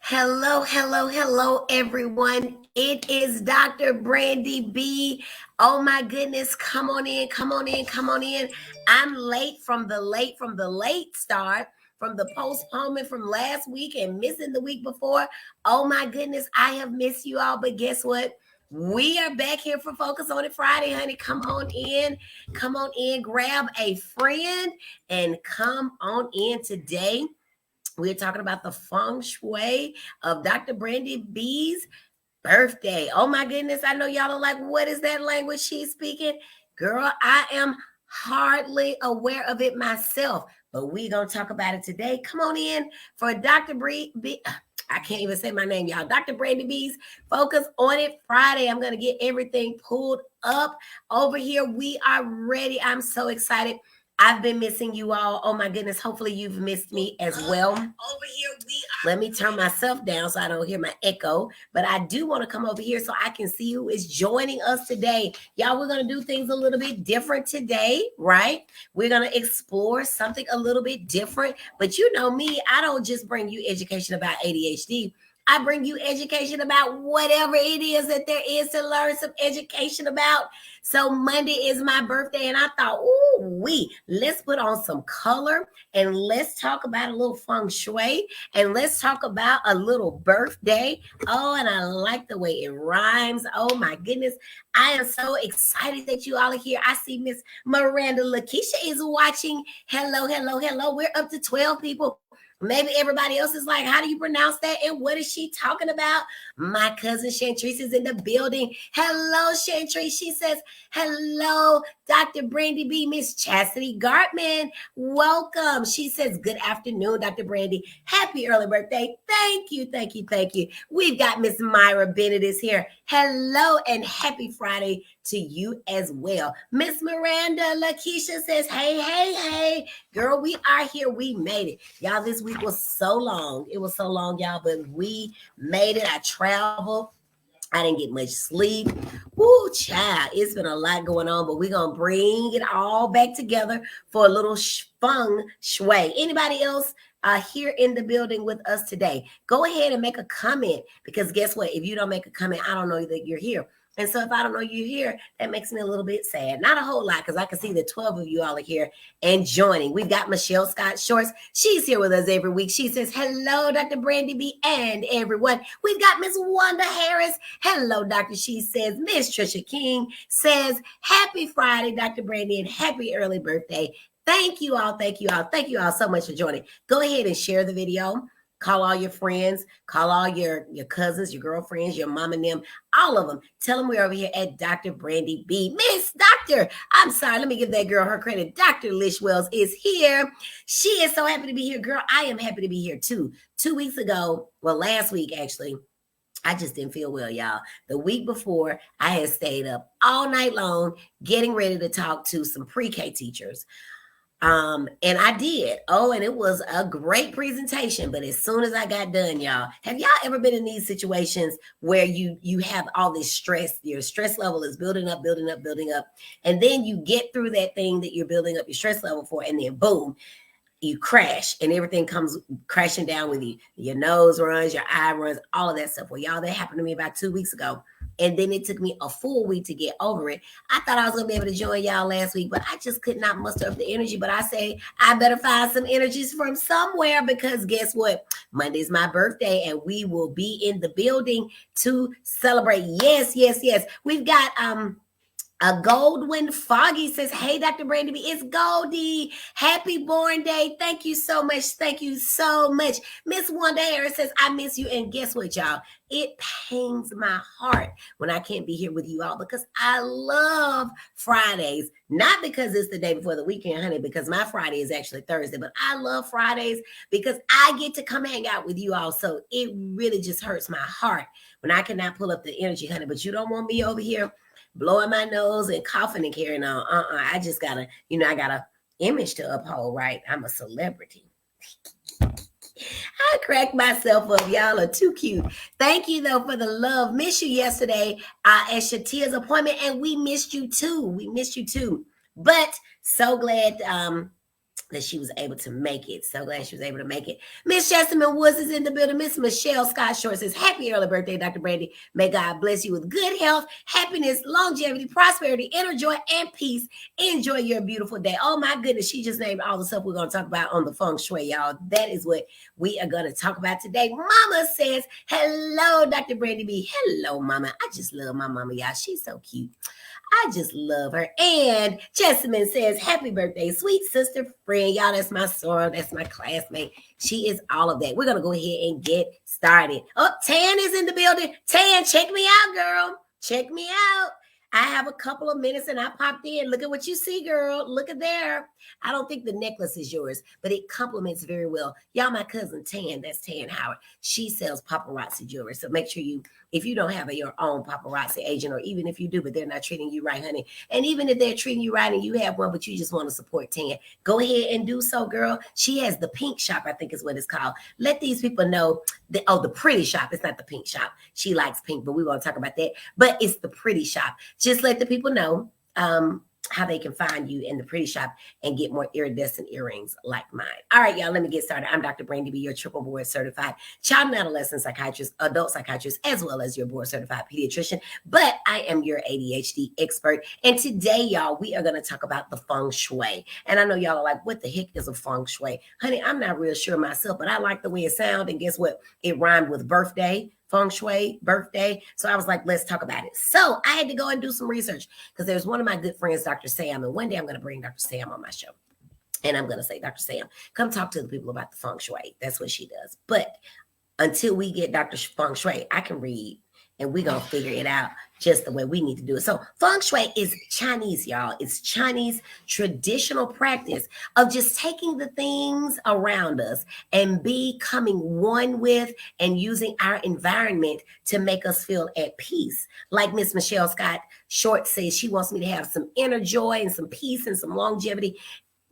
Hello, everyone. It is Dr. Brandi B. Oh my goodness, come on in, come on in, come on in. I'm late from the late start, from the postponement from last week and missing the week before. Oh my goodness, I have missed you all, but guess what? We are back here for Focus on It Friday, honey. Come on in, grab a friend and come on in today. We're talking about the feng shui of Dr. Brandi B's birthday. Oh my goodness. I know y'all are like, what is that language she's speaking? Girl, I am hardly aware of it myself, but we're going to talk about it today. Come on in for Dr. B. I can't even say my name, y'all. Dr. Brandi B's Focus on It Friday. I'm going to get everything pulled up over here. We are ready. I'm so excited. I've been missing you all. Oh my goodness. Hopefully you've missed me as well. Over here we are. Let me turn myself down so I don't hear my echo. But I do want to come over here so I can see who is joining us today. Y'all, we're going to do things a little bit different today, right? We're going to explore something a little bit different. But you know me, I don't just bring you education about ADHD. I bring you education about whatever it is that there is to learn some education about. So Monday is my birthday, and I thought, let's put on some color and let's talk about a little feng shui and let's talk about a little birthday. Oh, and I like the way it rhymes. Oh my goodness. I am so excited that you all are here. I see Miss Miranda Lakeisha is watching. Hello. We're up to 12 people. Maybe everybody else is like, how do you pronounce that? And what is she talking about? My cousin Chantrice is in the building. Hello, Chantrice. She says, hello, Dr. Brandi B. Miss Chastity Gartman. Welcome. She says, good afternoon, Dr. Brandi. Happy early birthday. Thank you. We've got Miss Myra Bennett is here. Hello and happy Friday to you as well. Miss Miranda Lakeisha says, hey. Girl, we are here. We made it. Y'all, this week was so long. It was so long, y'all, but we made it. I traveled. I didn't get much sleep. Woo, child. It's been a lot going on, but we're going to bring it all back together for a little feng shui. Anybody else here in the building with us today? Go ahead and make a comment, because guess what? If you don't make a comment, I don't know that you're here. And so if I don't know you're here, that makes me a little bit sad. Not a whole lot, because I can see that 12 of you all are here and joining. We've got Michelle Scott Shorts. She's here with us every week. She says, hello, Dr. Brandi B. and everyone. We've got Miss Wanda Harris. Hello, Doctor. She says, Miss Trisha King says, happy Friday, Dr. Brandi, and happy early birthday. Thank you all so much for joining. Go ahead and share the video. Call all your friends, call all your cousins, your girlfriends, your mom and them, all of them. Tell them we're over here at Dr. Brandi B. Miss Doctor, I'm sorry, let me give that girl her credit. Dr. Lish Wells is here. She is so happy to be here. Girl, I am happy to be here too. 2 weeks ago, well, last week actually, I just didn't feel well, y'all. The week before, I had stayed up all night long getting ready to talk to some pre-K teachers. And I did. Oh, and it was a great presentation. But as soon as I got done, y'all, have y'all ever been in these situations where you have all this stress? Your stress level is building up. And then you get through that thing that you're building up your stress level for, and then boom, you crash and everything comes crashing down with you. Your nose runs, your eye runs, all of that stuff. Well, y'all, that happened to me about 2 weeks ago. And then it took me a full week to get over it. I thought I was going to be able to join y'all last week, but I just could not muster up the energy. But I say, I better find some energies from somewhere, because guess what? Monday's my birthday and we will be in the building to celebrate. Yes. We've got, a Goldwyn Foggy says, hey, Dr. Brandi B, it's Goldie. Happy born day. Thank you so much. Miss Wanda Harris says, I miss you. And guess what, y'all? It pains my heart when I can't be here with you all, because I love Fridays. Not because it's the day before the weekend, honey, because my Friday is actually Thursday, but I love Fridays because I get to come hang out with you all. So it really just hurts my heart when I cannot pull up the energy, honey. But you don't want me over here blowing my nose and coughing and carrying on. I just gotta, I got a image to uphold, right? I'm a celebrity. I cracked myself up. Y'all are too cute. Thank you, though, for the love. Missed you yesterday at Shatia's appointment, and we missed you too. But so glad that she was able to make it. So glad she was able to make it. Miss Jessamine Woods is in the building. Miss Michelle Scott Short says, happy early birthday, Dr. Brandi. May God bless you with good health, happiness, longevity, prosperity, inner joy, and peace. Enjoy your beautiful day. Oh my goodness, she just named all the stuff we're going to talk about on the Feng Shui, y'all. That is what we are going to talk about today. Mama says, hello, Dr. Brandi B. Hello, Mama. I just love my mama, y'all. She's so cute. I just love her. And Jessamine says, happy birthday, sweet sister friend. Y'all, that's my soror. That's my classmate. She is all of that. We're going to go ahead and get started. Oh, Tan is in the building. Tan, check me out, girl. Check me out. I have a couple of minutes and I popped in. Look at what you see, girl. Look at there. I don't think the necklace is yours, but it complements very well. Y'all, my cousin Tan, that's Tan Howard. She sells paparazzi jewelry. So make sure you, if you don't have your own paparazzi agent, or even if you do, but they're not treating you right, honey. And even if they're treating you right and you have one, but you just want to support Tan, go ahead and do so, girl. She has the pink shop, I think is what it's called. Let these people know that, oh, the pretty shop. It's not the pink shop. She likes pink, but we won't talk about that. But it's the pretty shop. Just let the people know how they can find you in the pretty shop and get more iridescent earrings like mine. All right, y'all, let me get started. I'm Dr. Brandi B, your triple board certified child and adolescent psychiatrist, adult psychiatrist, as well as your board certified pediatrician. But I am your ADHD expert. And today, y'all, we are going to talk about the Feng Shui. And I know y'all are like, what the heck is a Feng Shui? Honey, I'm not real sure myself, but I like the way it sounds. And guess what? It rhymed with birthday. Feng Shui, birthday. So I was like, let's talk about it. So I had to go and do some research because there's one of my good friends, Dr. Sam. And one day I'm going to bring Dr. Sam on my show. And I'm going to say, Dr. Sam, come talk to the people about the Feng Shui. That's what she does. But until we get Dr. Feng Shui, I can read and we're going to figure it out just the way we need to do it. So Feng Shui is Chinese, y'all. It's Chinese traditional practice of just taking the things around us and becoming one with and using our environment to make us feel at peace. Like Miss Michelle Scott Short says, she wants me to have some inner joy and some peace and some longevity.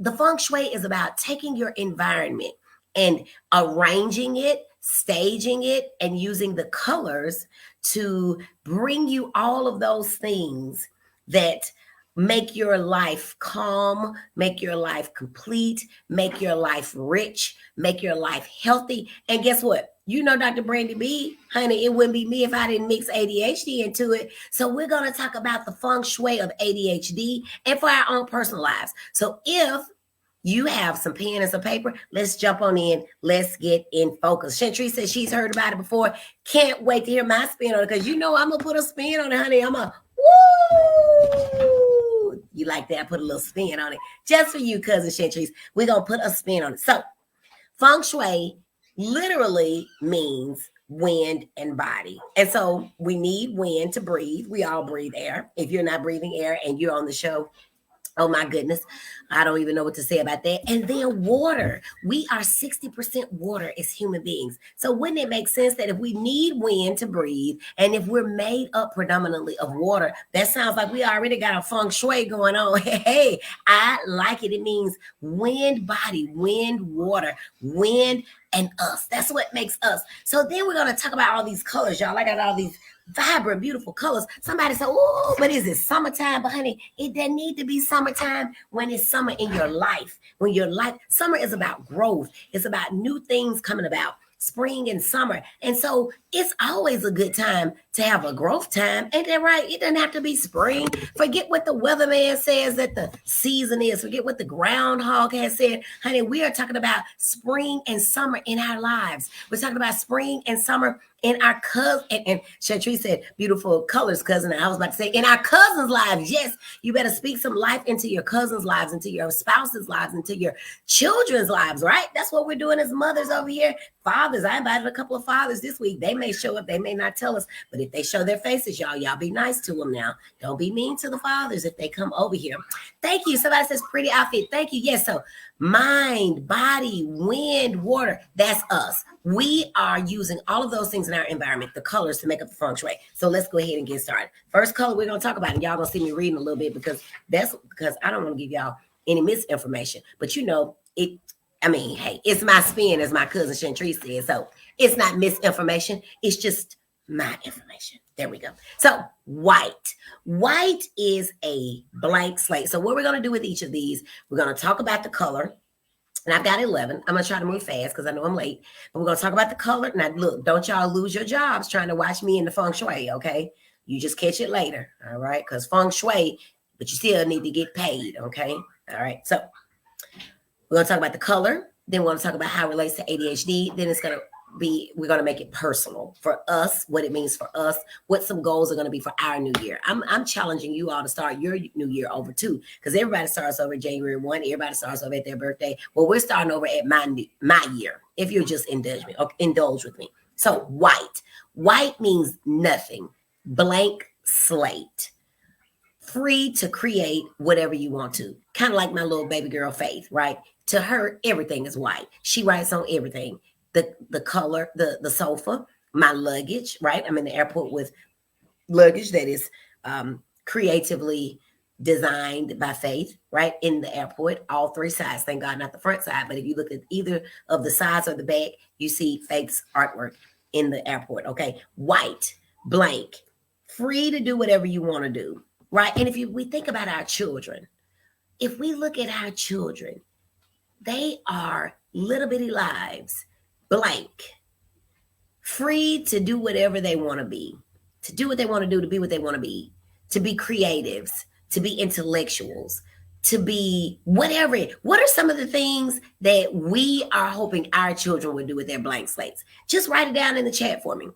The Feng Shui is about taking your environment and arranging it, staging it, and using the colors to bring you all of those things that make your life calm, make your life complete, make your life rich, make your life healthy. And guess what? You know, Dr. Brandi B, honey, it wouldn't be me if I didn't mix ADHD into it. So we're going to talk about the Feng Shui of ADHD and for our own personal lives. So if you have some pen and some paper, let's jump on in. Let's get in focus. Chantrice says she's heard about it before. Can't wait to hear my spin on it because you know I'm going to put a spin on it, honey. I'm a woo. You like that? I put a little spin on it. Just for you, cousin Chantrice. We're going to put a spin on it. So Feng Shui literally means wind and body. And so we need wind to breathe. We all breathe air. If you're not breathing air and you're on the show, oh my goodness, I don't even know what to say about that. And then water. We are 60% water as human beings. So wouldn't it make sense that if we need wind to breathe and if we're made up predominantly of water, that sounds like we already got a Feng Shui going on. Hey, I like it. It means wind, body, wind, water, wind, and us. That's what makes us. So then we're going to talk about all these colors, y'all. I got all these vibrant, beautiful colors. Somebody said, oh, but is it summertime? But honey, it doesn't need to be summertime when it's summer in your life. When your life, summer is about growth. It's about new things coming about. Spring and summer. And so it's always a good time to have a growth time. Ain't that right? It doesn't have to be spring. Forget what the weatherman says that the season is. Forget what the groundhog has said. Honey, we are talking about spring and summer in our lives. We're talking about spring and summer in our cousin. And Chantrice said, beautiful colors, cousin. And I was about to say, in our cousins' lives. Yes, you better speak some life into your cousins' lives, into your spouse's lives, into your children's lives, right? That's what we're doing as mothers over here. Fathers, I invited a couple of fathers this week. They may show up, they may not tell us, but if they show their faces, y'all be nice to them now. Don't be mean to the fathers if they come over here. Thank you. Somebody says pretty outfit. Thank you. Yes, so mind, body, wind, water, that's us. We are using all of those things in our environment, the colors, to make up the Feng Shui. So let's go ahead and get started. First color we're going to talk about, and y'all going to see me reading a little bit because I don't want to give y'all any misinformation. But you know, hey, it's my spin, as my cousin Chantrice said. So it's not misinformation. It's just my information. There we go. So white. White is a blank slate. So what we're going to do with each of these, we're going to talk about the color. And I've got 11. I'm going to try to move fast because I know I'm late. But we're going to talk about the color. Now, look, don't y'all lose your jobs trying to watch me in the Feng Shui, okay? You just catch it later, all right? Because Feng Shui, but you still need to get paid, okay? All right. So we're going to talk about the color. Then we're going to talk about how it relates to ADHD. Then we're going to make it personal for us, what it means for us, what some goals are going to be for our new year. I'm challenging you all to start your new year over too, because everybody starts over January 1. Everybody starts over at their birthday. Well, we're starting over at my year, if you'll just indulge with me. So white means nothing, blank slate, free to create whatever you want to. Kind of like my little baby girl Faith, right? To her, everything is white. She writes on everything. The color, the sofa, my luggage, right? I'm in the airport with luggage that is creatively designed by Faith, right? In the airport, all three sides. Thank God, not the front side. But if you look at either of the sides or the back, you see Faith's artwork in the airport. Okay, white, blank, free to do whatever you want to do, right? And if we think about our children, if we look at our children, they are little bitty lives, blank, free to do whatever they want to be, to do what they want to do, to be what they want to be creatives, to be intellectuals, to be whatever. What are some of the things that we are hoping our children would do with their blank slates? Just write it down in the chat for me.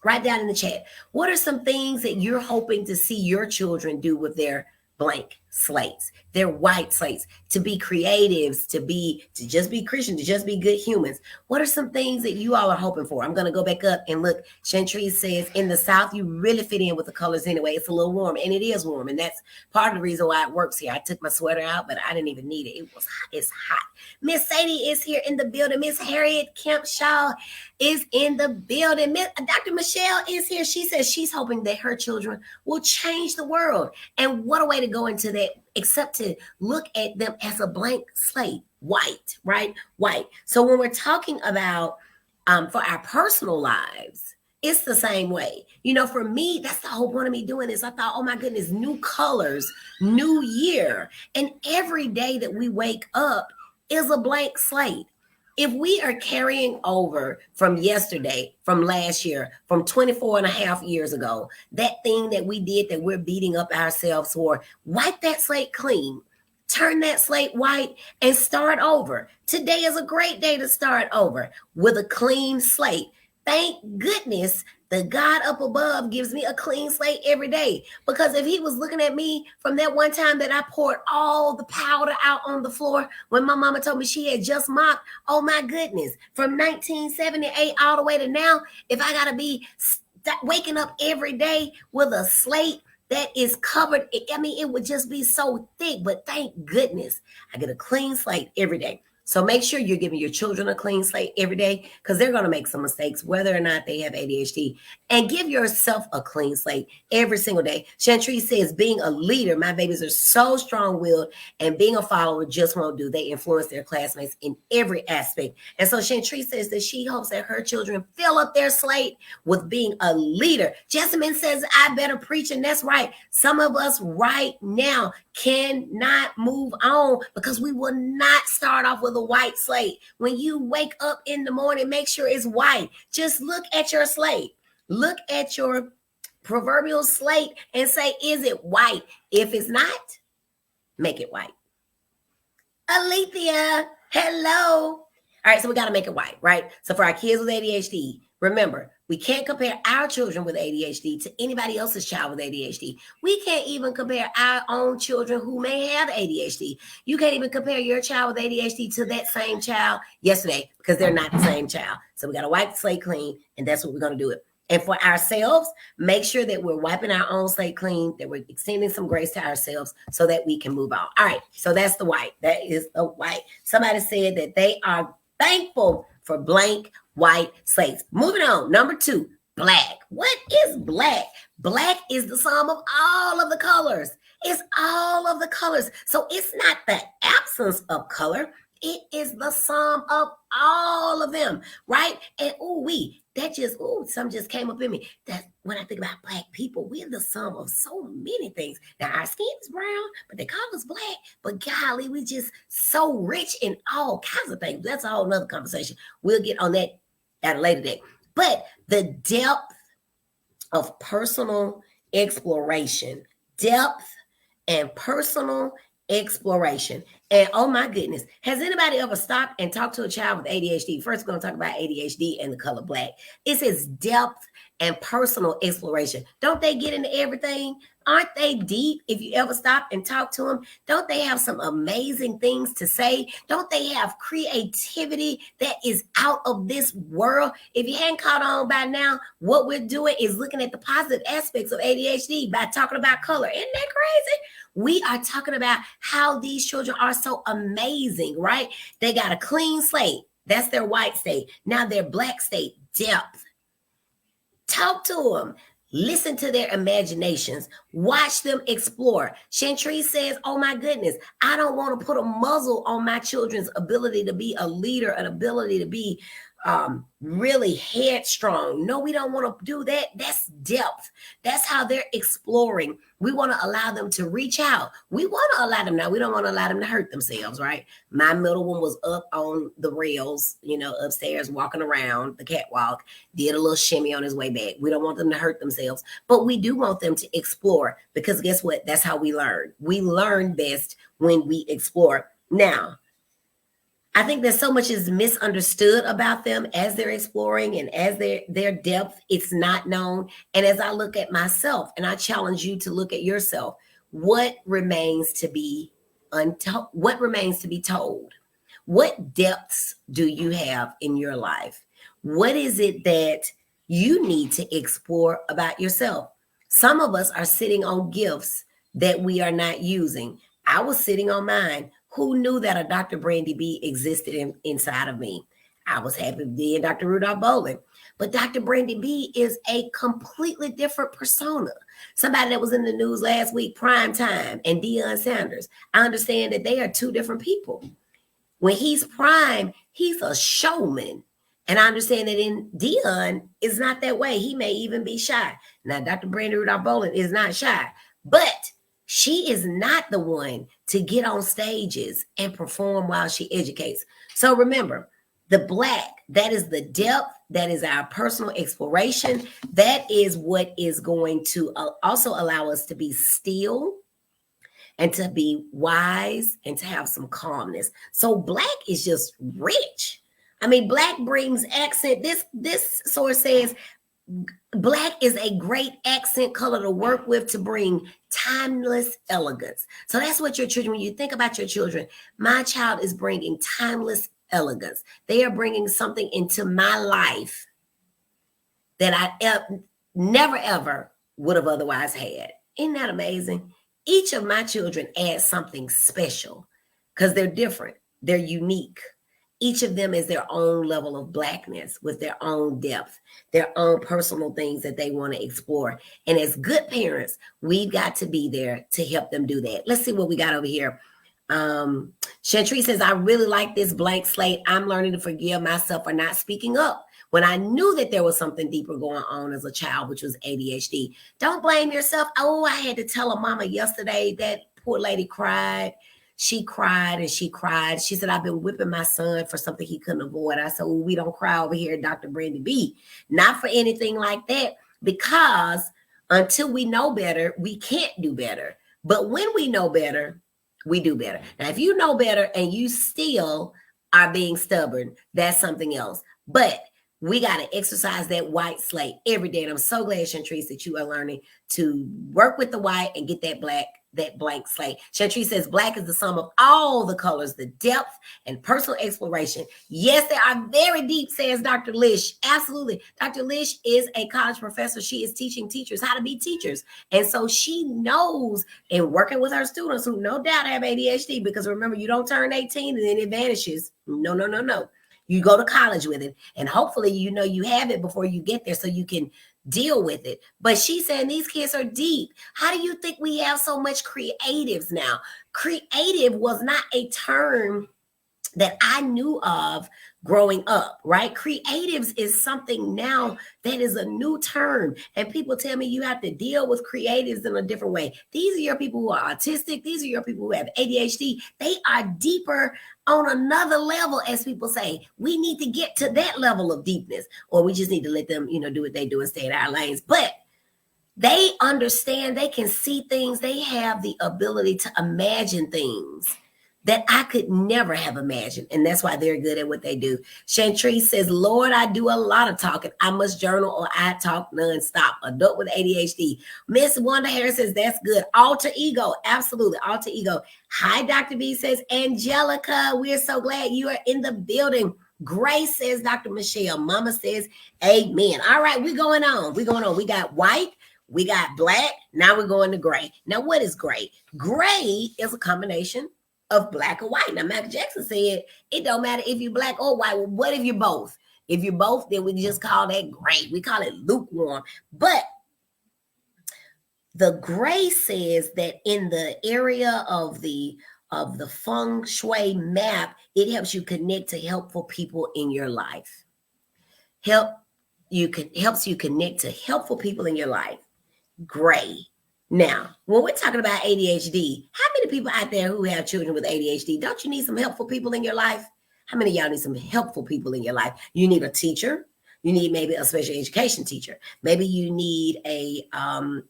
Write down in the chat. What are some things that you're hoping to see your children do with their blank slates, their white slates, to be creatives, to just be Christian, to just be good humans? What are some things that you all are hoping for? I'm going to go back up and look. Chantrice says, in the South, you really fit in with the colors anyway. It's a little warm, and it is warm, and that's part of the reason why it works here. I took my sweater out, but I didn't even need it. It was hot. It's hot. Miss Sadie is here in the building. Miss Harriet Kempshaw is in the building. Dr. Michelle is here. She says she's hoping that her children will change the world. And what a way to go into that, except to look at them as a blank slate, white, right? White. So when we're talking about for our personal lives, it's the same way. You know, for me, that's the whole point of me doing this. I thought, oh my goodness, new colors, new year. And every day that we wake up is a blank slate. If we are carrying over from yesterday, from last year, from 24 and a half years ago, that thing that we did that we're beating up ourselves for, wipe that slate clean, turn that slate white, and start over. Today is a great day to start over with a clean slate. Thank goodness the God up above gives me a clean slate every day. Because if he was looking at me from that one time that I poured all the powder out on the floor when my mama told me she had just mopped, oh my goodness, from 1978 all the way to now, if I got to be waking up every day with a slate that is covered, I mean, it would just be so thick. But thank goodness I get a clean slate every day. So make sure you're giving your children a clean slate every day, because they're going to make some mistakes, whether or not they have ADHD. And give yourself a clean slate every single day. Chantrice says, being a leader, my babies are so strong-willed, and being a follower just won't do. They influence their classmates in every aspect. And so Chantrice says that she hopes that her children fill up their slate with being a leader. Jessamine says, I better preach, and that's right. Some of us right now cannot move on because we will not start off with a white slate. When you wake up in the morning, make sure it's white. Just look at your slate. Look at your proverbial slate and say, is it white? If it's not, make it white. Alethea, hello. All right, so we got to make it white, right? So for our kids with ADHD, remember, we can't compare our children with ADHD to anybody else's child with ADHD. We can't even compare our own children who may have ADHD. You can't even compare your child with ADHD to that same child yesterday, because they're not the same child. So we got to wipe the slate clean, and that's what we're going to do it. And for ourselves, make sure that we're wiping our own slate clean, that we're extending some grace to ourselves so that we can move on. All right, so that's the white. That is the white. Somebody said that they are thankful for blank white slates. Moving on. Number 2, black. What is black? Black is the sum of all of the colors. It's all of the colors. So it's not the absence of color. It is the sum of all of them, right? And something just came up in me. That when I think about Black people, we're the sum of so many things. Now our skin is brown, but they call us Black. But golly, we just so rich in all kinds of things. That's a whole nother conversation. We'll get on that at a later date. But the depth of personal exploration, depth and personal exploration. And oh my goodness, has anybody ever stopped and talked to a child with ADHD? First, we're going to talk about ADHD and the color Black. It says depth and personal exploration. Don't they get into everything? Aren't they deep? If you ever stop and talk to them, don't they have some amazing things to say? Don't they have creativity that is out of this world? If you hadn't caught on by now, what we're doing is looking at the positive aspects of ADHD by talking about color. Isn't that crazy? We are talking about how these children are so amazing, right? They got a clean slate. That's their white state. Now their Black state, depth. Talk to them. Listen to their imaginations. Watch them explore. Chantrice says, oh my goodness, I don't want to put a muzzle on my children's ability to be a leader, an ability to be really headstrong. No, we don't want to do that. That's depth. That's how they're exploring. We want to allow them to reach out. We want to allow them now. We don't want to allow them to hurt themselves, right? My middle one was up on the rails, upstairs, walking around the catwalk, did a little shimmy on his way back. We don't want them to hurt themselves, but we do want them to explore, because guess what? That's how we learn. We learn best when we explore. Now, I think that so much is misunderstood about them as they're exploring and as their depth, it's not known. And as I look at myself, and I challenge you to look at yourself, what remains to be untold? What remains to be told? What depths do you have in your life? What is it that you need to explore about yourself? Some of us are sitting on gifts that we are not using. I was sitting on mine. Who knew that a Dr. Brandi B existed inside of me? I was happy being Dr. Rudolph Bowling. But Dr. Brandi B is a completely different persona. Somebody that was in the news last week, Prime Time, and Deion Sanders. I understand that they are two different people. When he's Prime, he's a showman. And I understand that in Deion, it's not that way. He may even be shy. Now, Dr. Brandi Rudolph Bowling is not shy. But she is not the one to get on stages and perform while she educates. So remember, the Black, that is the depth, that is our personal exploration. That is what is going to also allow us to be still and to be wise and to have some calmness. So Black is just rich. I mean, Black brings accent. This source says Black is a great accent color to work with to bring timeless elegance. So that's what your children, when you think about your children, my child is bringing timeless elegance. They are bringing something into my life that I never, ever would have otherwise had. Isn't that amazing? Each of my children adds something special because they're different. They're unique. Each of them is their own level of Blackness with their own depth, their own personal things that they want to explore. And as good parents, we've got to be there to help them do that. Let's see what we got over here. Chantrice says, I really like this blank slate. I'm learning to forgive myself for not speaking up when I knew that there was something deeper going on as a child, which was ADHD. Don't blame yourself. Oh, I had to tell a mama yesterday that poor lady cried. She cried and she cried. She said, I've been whipping my son for something he couldn't avoid. I said, well, we don't cry over here, Dr. Brandi B. Not for anything like that, because until we know better, we can't do better. But when we know better, we do better. Now, if you know better and you still are being stubborn, that's something else. But we got to exercise that white slate every day. And I'm so glad, Chantrice, that you are learning to work with the white and get that blank slate. Chantrice says, Black is the sum of all the colors, the depth and personal exploration. Yes, they are very deep, says Dr. Lish. Absolutely. Dr. Lish is a college professor. She is teaching teachers how to be teachers. And so she knows, in working with her students who no doubt have ADHD, because remember, you don't turn 18 and then it vanishes. No. You go to college with it, and hopefully you have it before you get there so you can deal with it. But she's saying these kids are deep. How do you think we have so much creatives now? Creative was not a term that I knew of growing up, right? Creatives is something now that is a new term. And people tell me you have to deal with creatives in a different way. These are your people who are autistic. These are your people who have ADHD. They are deeper on another level, as people say. We need to get to that level of deepness, or we just need to let them, do what they do and stay in our lanes. But they understand, they can see things, they have the ability to imagine things that I could never have imagined. And that's why they're good at what they do. Chantrice says, Lord, I do a lot of talking. I must journal or I talk nonstop. Adult with ADHD. Miss Wanda Harris says, that's good. Alter ego. Absolutely. Alter ego. Hi, Dr. B says, Angelica, we're so glad you are in the building. Grace says, Dr. Michelle. Mama says, amen. All right, we're going on. We got white. We got black. Now we're going to gray. Now, what is gray? Gray is a combination of black or white. Now, Michael Jackson said, it don't matter if you're black or white. Well, what if you're both? If you're both, then we just call that gray. We call it lukewarm. But the gray says that in the area of the Feng Shui map, it helps you connect to helpful people in your life. Helps you connect to helpful people in your life. Gray. Now, when we're talking about ADHD, how many people out there who have children with ADHD, don't you need some helpful people in your life? How many of y'all need some helpful people in your life? You need a teacher. You need maybe a special education teacher. Maybe you need a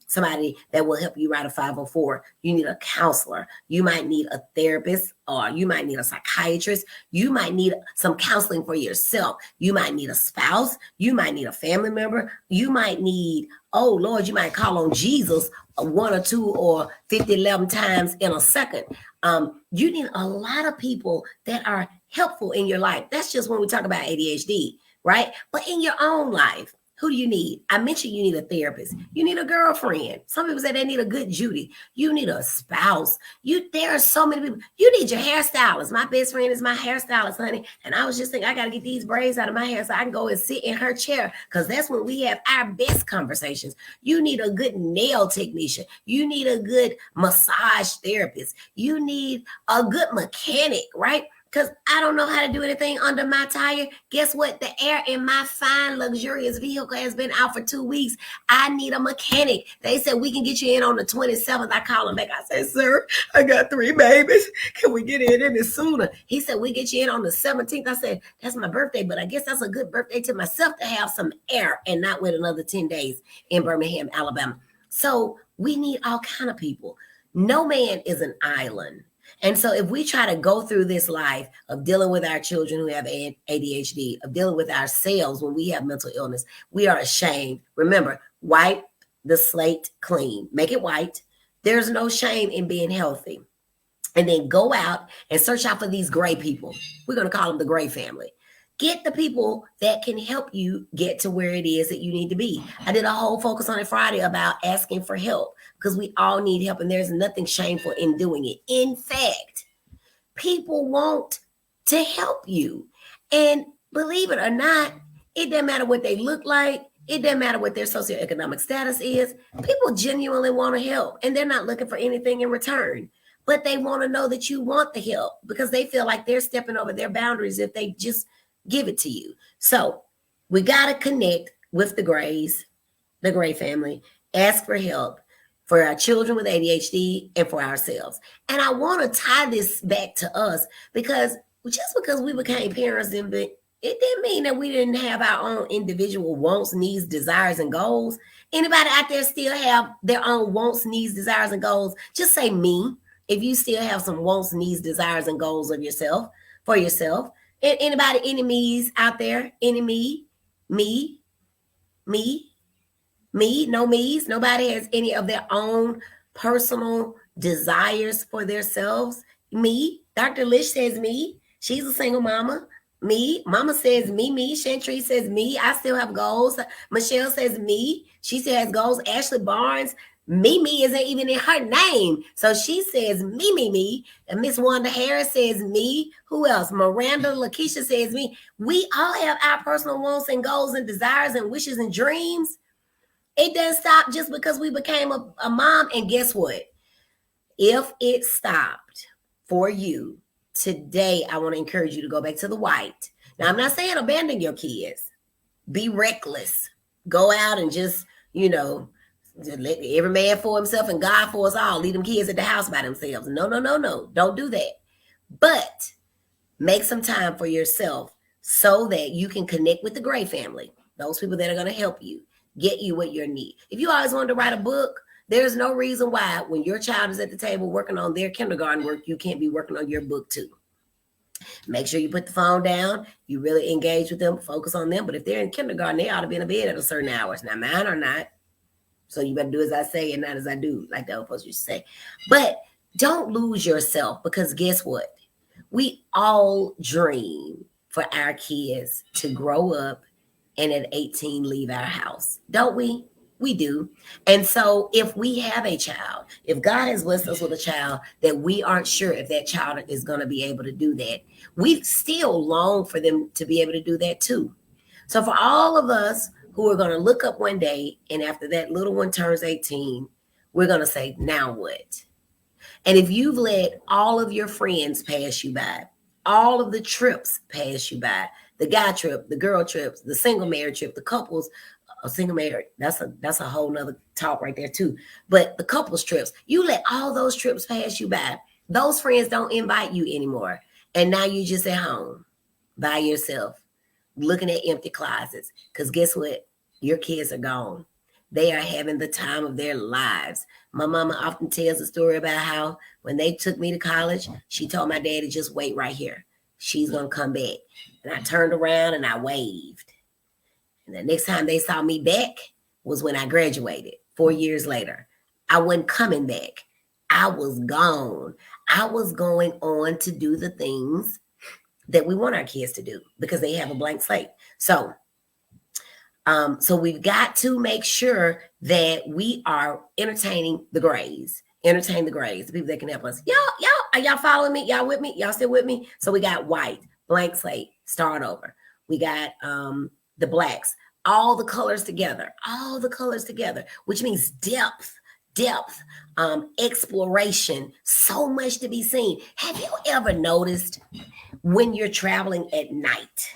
somebody that will help you write a 504. You need a counselor. You might need a therapist, or you might need a psychiatrist. You might need some counseling for yourself. You might need a spouse. You might need a family member. You might need, oh Lord, you might call on Jesus 1 or 2 or 50, 11 times in a second. You need a lot of people that are helpful in your life. That's just when we talk about ADHD. Right? But in your own life, who do you need? I mentioned you need a therapist. You need a girlfriend. Some people say they need a good Judy. You need a spouse. There are so many people. You need your hairstylist. My best friend is my hairstylist, honey. And I was just thinking, I got to get these braids out of my hair so I can go and sit in her chair, because that's when we have our best conversations. You need a good nail technician. You need a good massage therapist. You need a good mechanic, right? Because I don't know how to do anything under my tire. Guess what? The air in my fine, luxurious vehicle has been out for 2 weeks. I need a mechanic. They said, we can get you in on the 27th. I call him back. I said, sir, I got 3 babies. Can we get in any sooner? He said, we get you in on the 17th. I said, that's my birthday, but I guess that's a good birthday to myself to have some air and not wait another 10 days in Birmingham, Alabama. So we need all kind of people. No man is an island. And so if we try to go through this life of dealing with our children who have ADHD, of dealing with ourselves when we have mental illness, we are ashamed. Remember, wipe the slate clean. Make it white. There's no shame in being healthy. And then go out and search out for these gray people. We're going to call them the gray family. Get the people that can help you get to where it is that you need to be. I did a whole Focus on It Friday about asking for help, because we all need help, and there's nothing shameful in doing it. In fact, people want to help you. And believe it or not, it doesn't matter what they look like. It doesn't matter what their socioeconomic status is. People genuinely want to help, and they're not looking for anything in return. But they want to know that you want the help, because they feel like they're stepping over their boundaries if they just give it to you. So we got to connect with the grays, the gray family, ask for help for our children with ADHD and for ourselves. And I want to tie this back to us, because just because we became parents, it didn't mean that we didn't have our own individual wants, needs, desires, and goals. Anybody out there still have their own wants, needs, desires, and goals? Just say me. If you still have some wants, needs, desires, and goals of yourself, for yourself. Anybody, enemies out there? Enemy, me, no me's. Nobody has any of their own personal desires for themselves. Me, Dr. Lish says me. She's a single mama. Me, Mama says me. Chantrice says me. I still have goals. Michelle says me. She still has goals. Ashley Barnes, Mimi isn't even in her name. So she says me. And Miss Wanda Harris says me. Who else? Miranda Lakeisha says me. We all have our personal wants and goals and desires and wishes and dreams. It doesn't stop just because we became a mom. And guess what? If it stopped for you today I want to encourage you to go back to the white. Now, I'm not saying abandon your kids. Be reckless. Go out and just, let every man for himself and God for us all. Leave them kids at the house by themselves. No, no, no, no. Don't do that. But make some time for yourself so that you can connect with the Gray family, those people that are going to help you, get you what you need. If you always wanted to write a book, there's no reason why when your child is at the table working on their kindergarten work, you can't be working on your book too. Make sure you put the phone down. You really engage with them, focus on them. But if they're in kindergarten, they ought to be in a bed at a certain hours. Now, mine are not. So you better do as I say and not as I do, like the old folks used to say. But don't lose yourself, because guess what? We all dream for our kids to grow up and at 18 leave our house, don't we? We do. And so if we have a child, if God has blessed us with a child that we aren't sure if that child is going to be able to do that, we still long for them to be able to do that too. So for all of us who are going to look up one day and after that little one turns 18, we're going to say, now what? And if you've let all of your friends pass you by, all of the trips pass you by, the guy trip, the girl trips, the single married trip, the couples, a single married, that's a whole nother talk right there too. But the couples trips, you let all those trips pass you by. Those friends don't invite you anymore. And now you just at home by yourself, looking at empty closets. Because guess what? Your kids are gone. They are having the time of their lives. My mama often tells a story about how when they took me to college, she told my daddy, just wait right here. She's going to come back. And I turned around and I waved. And the next time they saw me back was when I graduated 4 years later. I wasn't coming back. I was gone. I was going on to do the things that we want our kids to do because they have a blank slate. So we've got to make sure that we are entertaining the Grays, the people that can help us. Are y'all following me? Y'all with me? Y'all still with me? So we got white, blank slate, start over. We got the blacks, all the colors together, which means depth, exploration, so much to be seen. Have you ever noticed when you're traveling at night?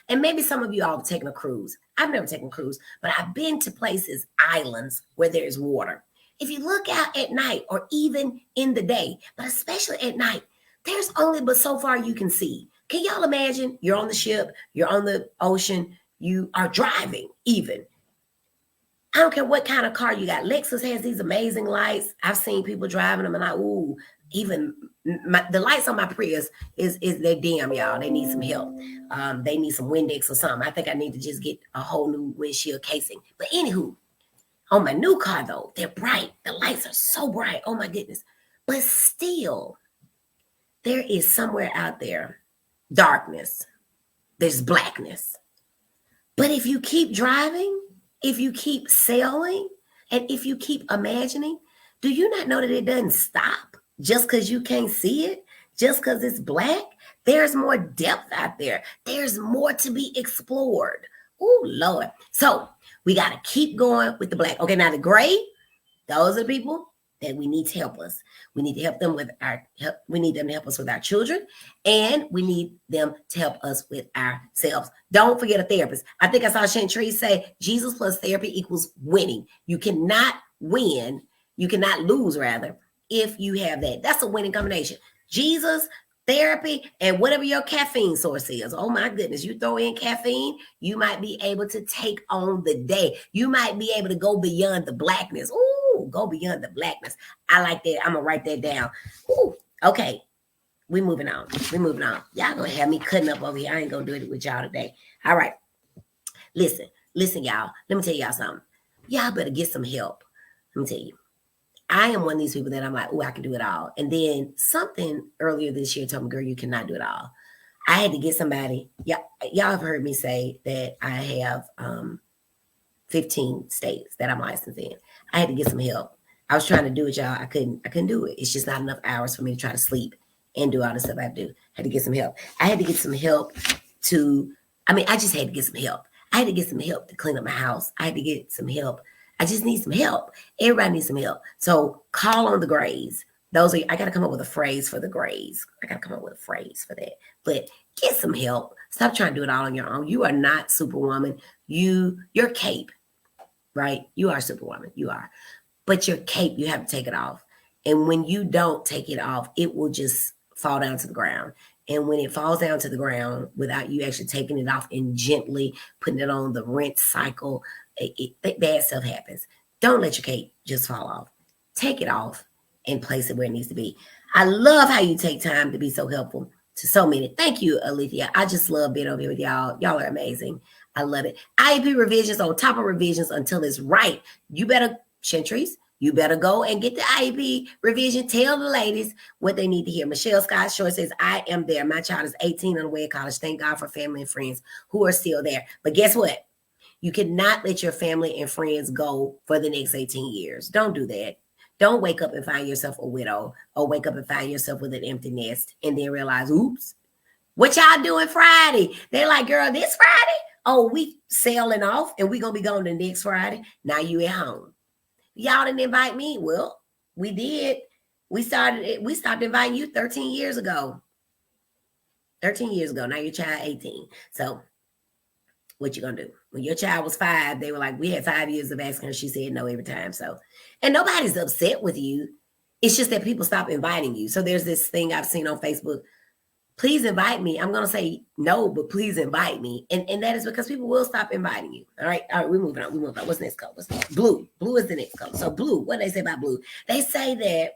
And maybe some of you all have taken a cruise. I've never taken a cruise, but I've been to places, islands where there's water. If you look out at night or even in the day, but especially at night, there's only but so far you can see. Can y'all imagine? You're on the ship, you're on the ocean, you are driving even. I don't care what kind of car you got. Lexus has these amazing lights. I've seen people driving them and ooh, even the lights on my Prius is they dim, y'all. They need some help. They need some Windex or something. I think I need to just get a whole new windshield casing. But anywho, on my new car though, they're bright. The lights are so bright. Oh my goodness. But still, there is somewhere out there darkness. There's blackness. But if you keep driving, if you keep sailing, and if you keep imagining, do you not know that it doesn't stop just because you can't see it, just because it's black? There's more depth out there. There's more to be explored. Oh, Lord. So we got to keep going with the black. Okay, now the gray, those are people that we need to help us. We need to help them with we need them to help us with our children, and we need them to help us with ourselves. Don't forget a therapist. I think I saw Chantrese say Jesus plus therapy equals winning. You cannot win, you cannot lose rather, if you have that. That's a winning combination. Jesus, therapy, and whatever your caffeine source is. Oh my goodness, you throw in caffeine, you might be able to take on the day. You might be able to go beyond the blackness. Ooh, go beyond the blackness. I like that. I'm gonna write that down. Ooh, okay. We moving on. Y'all gonna have me cutting up over here. I ain't gonna do it with y'all today. All right. Listen, y'all. Let me tell y'all something. Y'all better get some help. Let me tell you. I am one of these people that I'm like, oh, I can do it all. And then something earlier this year told me, girl, you cannot do it all. I had to get somebody. Y'all have heard me say that I have 15 states that I'm licensed in. I had to get some help. I was trying to do it, y'all. I couldn't do it. It's just not enough hours for me to try to sleep and do all the stuff I do. I had to get some help. I had to get some help I just had to get some help. I had to get some help to clean up my house. I had to get some help. I just need some help. Everybody needs some help. So call on the Grays. I got to come up with a phrase for the grays. I got to come up with a phrase for that. But get some help. Stop trying to do it all on your own. You are not Superwoman. Your cape, right? You are Superwoman. You are. But your cape, you have to take it off. And when you don't take it off, it will just fall down to the ground. And when it falls down to the ground without you actually taking it off and gently putting it on the rinse cycle, bad stuff happens. Don't let your cape just fall off. Take it off and place it where it needs to be. I love how you take time to be so helpful to so many. Thank you, Alethea. I just love being over here with y'all. Y'all are amazing. I love it. IEP revisions on top of revisions until it's right. You better, Chantrice, you better go and get the IEP revision. Tell the ladies what they need to hear. Michelle Scott Short says, I am there. My child is 18 on the way to college. Thank God for family and friends who are still there. But guess what? You cannot let your family and friends go for the next 18 years. Don't do that. Don't wake up and find yourself a widow, or wake up and find yourself with an empty nest and then realize, oops, what y'all doing Friday? They're like, girl, this Friday? Oh, we sailing off and we going to be going the next Friday. Now you at home. Y'all didn't invite me. Well, we did. We stopped inviting you 13 years ago. 13 years ago. Now your child 18. So what you gonna do? When your child was 5, they were like, we had 5 years of asking her. She said no every time. So, and nobody's upset with you. It's just that people stop inviting you. So there's this thing I've seen on Facebook. Please invite me. I'm going to say no, but please invite me. And that is because people will stop inviting you. All right. We're moving on. What's the next color? Blue. Blue is the next color. So blue, what do they say about blue? They say that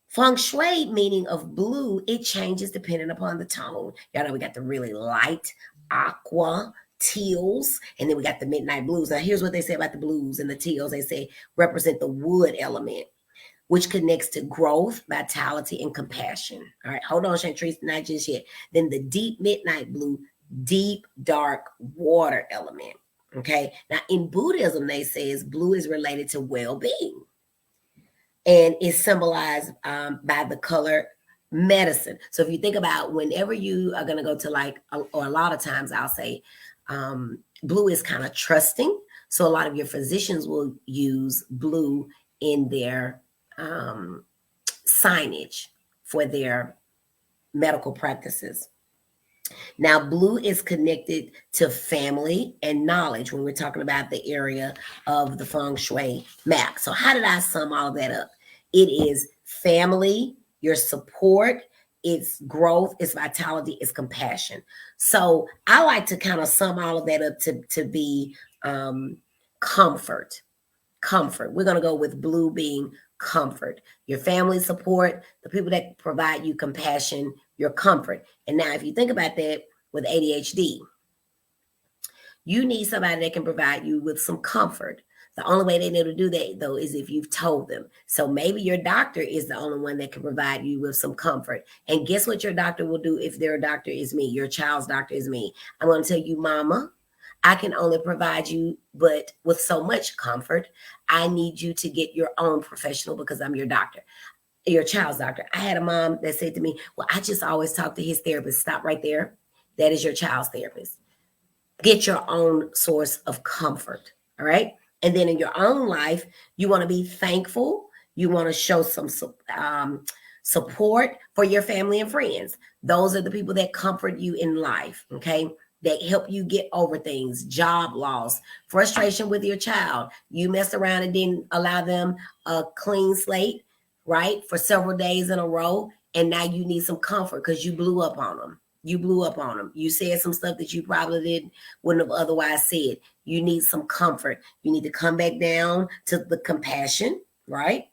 Feng Shui meaning of blue, it changes depending upon the tone. Y'all know we got the really light aqua teals, and then we got the midnight blues. Now here's what they say about the blues and the teals. They say represent the wood element, which connects to growth, vitality, and compassion. All right, hold on, Chantrice, not just yet. Then the deep midnight blue, deep, dark water element. Okay, now in Buddhism, they say blue is related to well-being, and is symbolized by the color medicine. So if you think about whenever you are going to go to or a lot of times I'll say blue is kind of trusting. So a lot of your physicians will use blue in their signage for their medical practices. Now, blue is connected to family and knowledge when we're talking about the area of the Feng Shui map. So how did I sum all that up? It is family, your support, it's growth, it's vitality, it's compassion. So I like to kind of sum all of that up to be comfort. Comfort. We're going to go with blue being comfort, your family support, the people that provide you compassion, your comfort. And now if you think about that with ADHD, you need somebody that can provide you with some comfort. The only way they know to do that, though, is if you've told them. So maybe your doctor is the only one that can provide you with some comfort. And guess what your doctor will do if their doctor is me? Your child's doctor is me. I'm going to tell you, mama, I can only provide you, but with so much comfort, I need you to get your own professional because I'm your doctor, your child's doctor. I had a mom that said to me, well, I just always talk to his therapist. Stop right there. That is your child's therapist. Get your own source of comfort. All right. And then in your own life, you want to be thankful. You want to show some support for your family and friends. Those are the people that comfort you in life. Okay. That help you get over things, job loss, frustration with your child. You messed around and didn't allow them a clean slate, right? For several days in a row. And now you need some comfort because you blew up on them. You blew up on them. You said some stuff that you probably wouldn't have otherwise said. You need some comfort. You need to come back down to the compassion, right?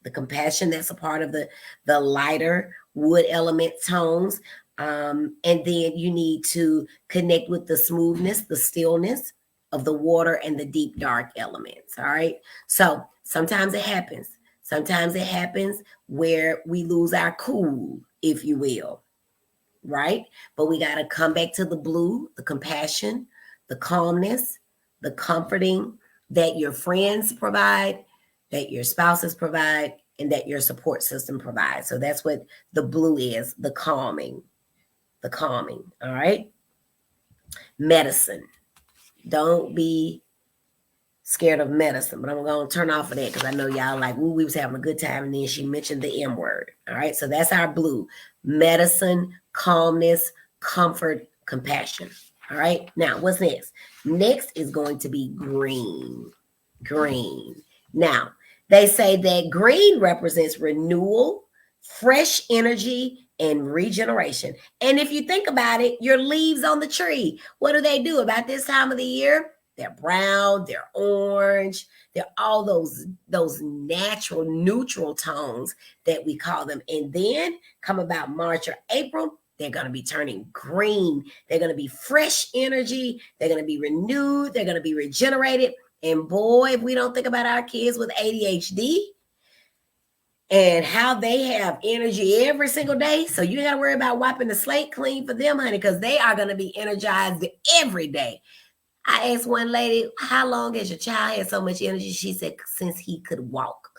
The compassion, that's a part of the lighter wood element tones. And then you need to connect with the smoothness, the stillness of the water and the deep dark elements. All right. So sometimes it happens. Sometimes it happens where we lose our cool, if you will. Right. But we got to come back to the blue, the compassion, the calmness, the comforting that your friends provide, that your spouses provide, and that your support system provides. So that's what the blue is, the calming. The calming. All right. Medicine. Don't be scared of medicine, but I'm going to turn off of that because I know y'all like, ooh, we was having a good time. And then she mentioned the M word. All right. So that's our blue: medicine, calmness, comfort, compassion. All right. Now what's next? Next is going to be green. Green. Now they say that green represents renewal, fresh energy, and regeneration. And if you think about it, your leaves on the tree, what do they do about this time of the year? They're brown, they're orange, they're all those natural neutral tones that we call them. And then come about March or April, they're going to be turning green. They're going to be fresh energy. They're going to be renewed. They're going to be regenerated. And boy, if we don't think about our kids with ADHD and how they have energy every single day, so you got to worry about wiping the slate clean for them, honey, because they are going to be energized every day. I asked one lady, how long has your child had so much energy? She said, since he could walk.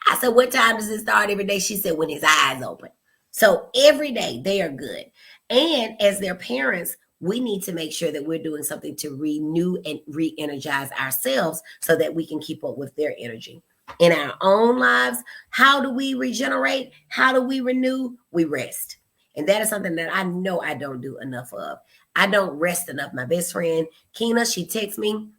I said, what time does it start every day? She said, when his eyes open. So every day they are good. And as their parents, we need to make sure that we're doing something to renew and re-energize ourselves so that we can keep up with their energy. In our own lives, how do we regenerate? How do we renew? We rest. And that is something that I know I don't do enough of. I don't rest enough. My best friend, Keena, she texted me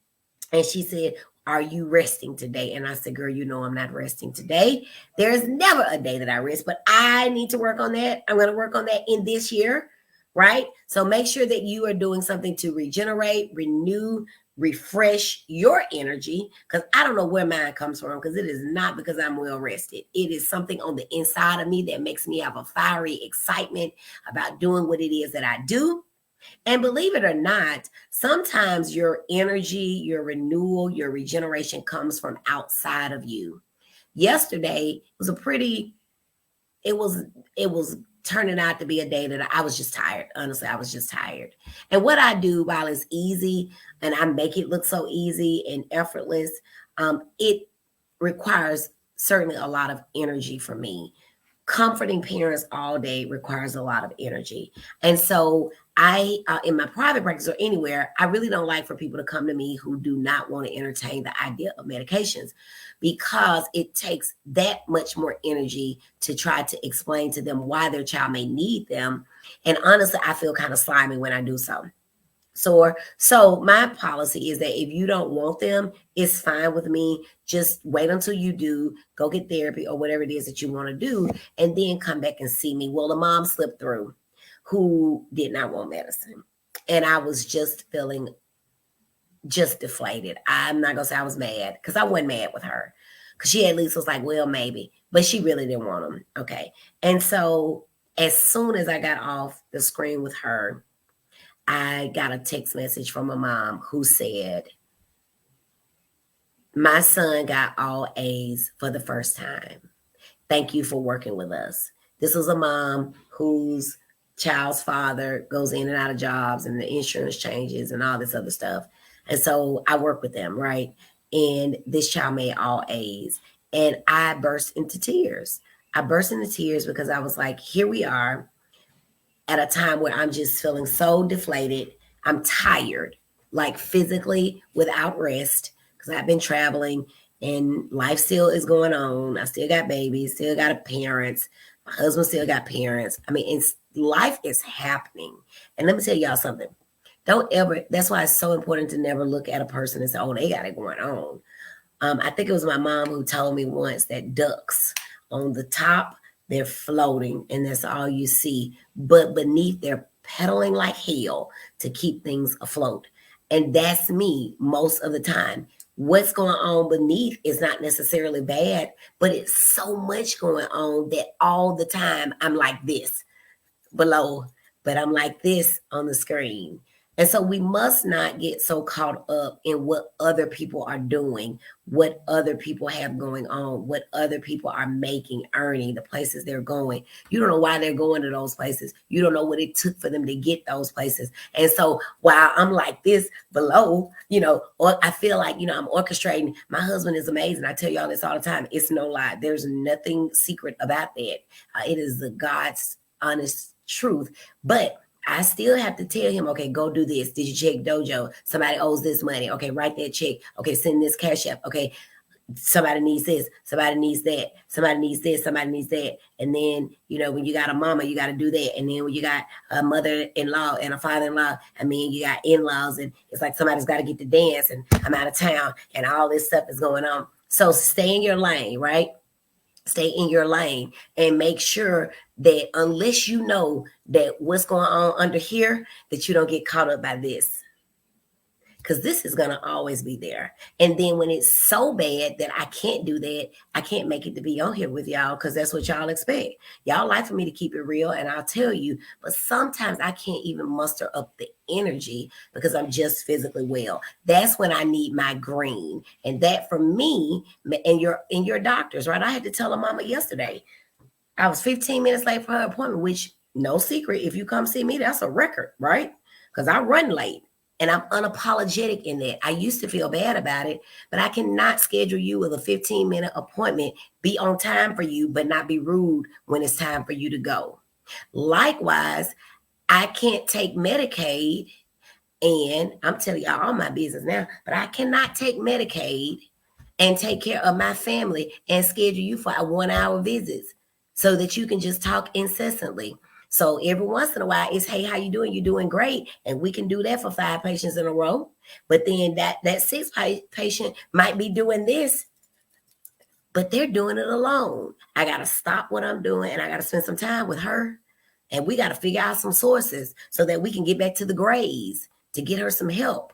and she said, are you resting today? And I said, girl, you know I'm not resting today. There's never a day that I rest, but I need to work on that. I'm going to work on that in this year, right? So make sure that you are doing something to regenerate, renew, refresh your energy, because I don't know where mine comes from, because it is not because I'm well rested. It is something on the inside of me that makes me have a fiery excitement about doing what it is that I do. And believe it or not, sometimes your energy, your renewal, your regeneration comes from outside of you. Yesterday was it was turning out to be a day that I was just tired. Honestly, I was just tired. And what I do, while it's easy and I make it look so easy and effortless, it requires certainly a lot of energy for me. Comforting parents all day requires a lot of energy. And so I, in my private practice or anywhere, I really don't like for people to come to me who do not want to entertain the idea of medications, because it takes that much more energy to try to explain to them why their child may need them. And honestly, I feel kind of slimy when I do so. So my policy is that if you don't want them, it's fine with me. Just wait until you do, go get therapy or whatever it is that you want to do, and then come back and see me. Well, the mom slipped through who did not want medicine. And I was just feeling just deflated. I'm not going to say I was mad, because I wasn't mad with her, because she at least was like, well, maybe, but she really didn't want them. Okay. And so as soon as I got off the screen with her, I got a text message from a mom who said, my son got all A's for the first time. Thank you for working with us. This was a mom whose child's father goes in and out of jobs and the insurance changes and all this other stuff. And so I work with them, right? And this child made all A's. And I burst into tears. I burst into tears because I was like, here we are at a time where I'm just feeling so deflated. I'm tired, like physically without rest, because I've been traveling and life still is going on. I still got babies, still got parents. My husband still got parents. I mean, life is happening. And let me tell y'all something. Don't ever, that's why it's so important to never look at a person and say, oh, they got it going on. I think it was my mom who told me once that ducks on the top, they're floating and that's all you see. But beneath, they're pedaling like hell to keep things afloat. And that's me most of the time. What's going on beneath is not necessarily bad, but it's so much going on that all the time I'm like this below, but I'm like this on the screen. And so we must not get so caught up in what other people are doing, what other people have going on, what other people are making, earning, the places they're going. You don't know why they're going to those places. You don't know what it took for them to get those places. And so while I'm like this below, or I feel like, I'm orchestrating. My husband is amazing. I tell y'all this all the time. It's no lie. There's nothing secret about that. It is the God's honest truth. But I still have to tell him, okay, go do this. Did you check Dojo? Somebody owes this money. Okay, write that check. Okay, send this cash app. Okay, somebody needs this, somebody needs that, somebody needs this, somebody needs that. And then, you know, when you got a mama, you got to do that. And then when you got a mother-in-law and a father-in-law, I mean, you got in-laws, and it's like somebody's got to get the dance, and I'm out of town, and all this stuff is going on. So stay in your lane, right? Stay in your lane and make sure that unless you know that what's going on under here, that you don't get caught up by this. Because this is going to always be there. And then when it's so bad that I can't do that, I can't make it to be on here with y'all, because that's what y'all expect. Y'all like for me to keep it real, and I'll tell you, but sometimes I can't even muster up the energy because I'm just physically well. That's when I need my green. And that for me, and your doctors, right? I had to tell a mama yesterday, I was 15 minutes late for her appointment, which no secret, if you come see me, that's a record, right? Because I run late. And I'm unapologetic in that. I used to feel bad about it, but I cannot schedule you with a 15-minute appointment, be on time for you, but not be rude when it's time for you to go. Likewise, I can't take Medicaid, and I'm telling y'all all my business now, but I cannot take Medicaid and take care of my family and schedule you for a 1-hour visits so that you can just talk incessantly. So every once in a while, it's, hey, how you doing? You're doing great. And we can do that for 5 patients in a row. But then that 6th patient might be doing this, but they're doing it alone. I got to stop what I'm doing, and I got to spend some time with her. And we got to figure out some sources so that we can get back to the grays to get her some help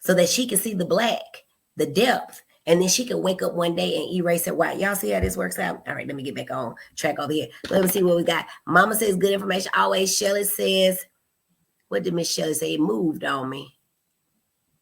so that she can see the black, the depth. And then she can wake up one day and erase it. Wow, y'all see how this works out? All right, let me get back on track over here. Let me see what we got. Mama says good information always. Shelly says, what did Miss Shelly say? It moved on me.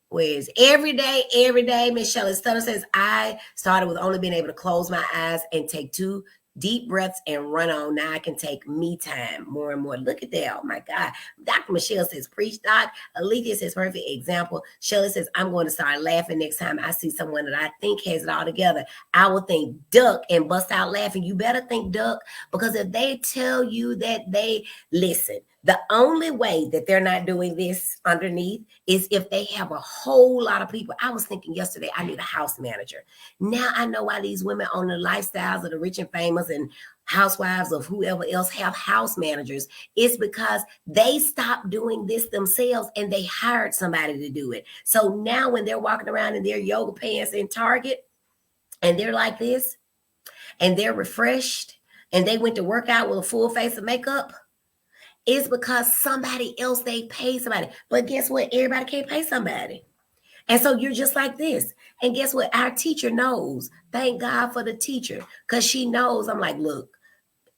Where's every day, Miss Shelly Stutter says, I started with only being able to close my eyes and take 2 deep breaths and run on. Now I can take me time more and more. Look at that. Oh my God. Dr. Michelle says, preach, Doc. Alethea says, perfect example. Shelley says, I'm going to start laughing next time I see someone that I think has it all together. I will think duck and bust out laughing. You better think duck, because if they tell you that they listen, the only way that they're not doing this underneath is if they have a whole lot of people. I was thinking yesterday, I need a house manager. Now I know why these women own the lifestyles of the rich and famous and housewives of whoever else have house managers. It's because they stopped doing this themselves and they hired somebody to do it. So now when they're walking around in their yoga pants in Target and they're like this and they're refreshed and they went to work out with a full face of makeup, it's because somebody else, they paid somebody. But guess what? Everybody can't pay somebody. And so you're just like this. And guess what? Our teacher knows. Thank God for the teacher, because she knows. I'm like, look,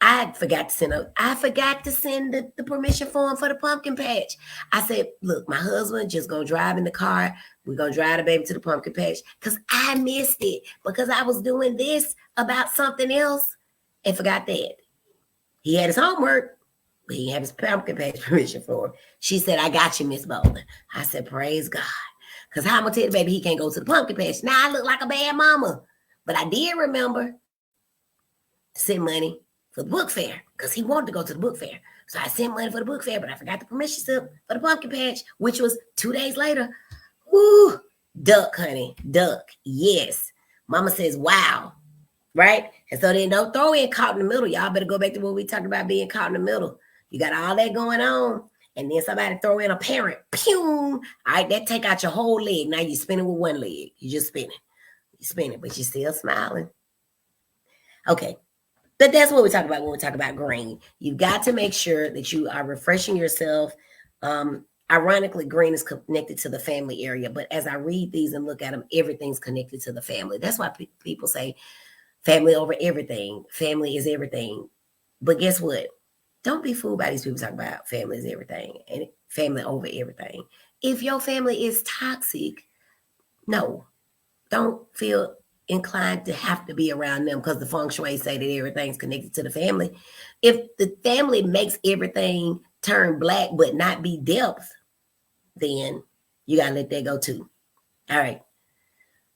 I forgot to send the permission form for the pumpkin patch. I said, look, my husband just gonna drive in the car. We're gonna drive the baby to the pumpkin patch, because I missed it because I was doing this about something else and forgot that. He had his homework, but he had his pumpkin patch permission form. She said, I got you, Miss Bowling. I said, praise God. Because how I'm going to tell the baby he can't go to the pumpkin patch. Now I look like a bad mama. But I did remember to send money for the book fair because he wanted to go to the book fair. So I sent money for the book fair, but I forgot the permission slip for the pumpkin patch, which was 2 days later. Woo! Duck, honey. Duck. Yes. Mama says, wow. Right? And so then don't throw in caught in the middle. Y'all better go back to what we talked about, being caught in the middle. You got all that going on. And then somebody throw in a parent. Pew! All right, that take out your whole leg. Now you're spinning with one leg. You're just spinning. You're spinning, but you're still smiling. Okay. But that's what we talk about when we talk about green. You've got to make sure that you are refreshing yourself. Ironically, green is connected to the family area. But as I read these and look at them, everything's connected to the family. That's why people say family over everything. Family is everything. But guess what? Don't be fooled by these people talking about family is everything and family over everything. If your family is toxic, no, don't feel inclined to have to be around them because the feng shui say that everything's connected to the family. If the family makes everything turn black but not be depth, then you got to let that go too. All right.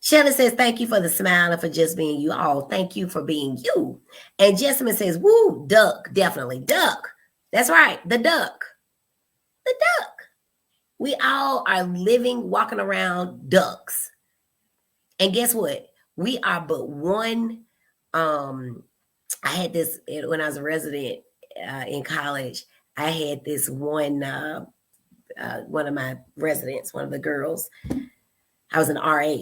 Shelly says, thank you for the smile and for just being you. Oh, thank you for being you. And Jessamine says, woo, duck, definitely. Duck. That's right, the duck. the duck. We all are living, walking around ducks. And guess what? We are but one. I had this when I was a resident in college. I had this one of my residents, one of the girls. I was an RA,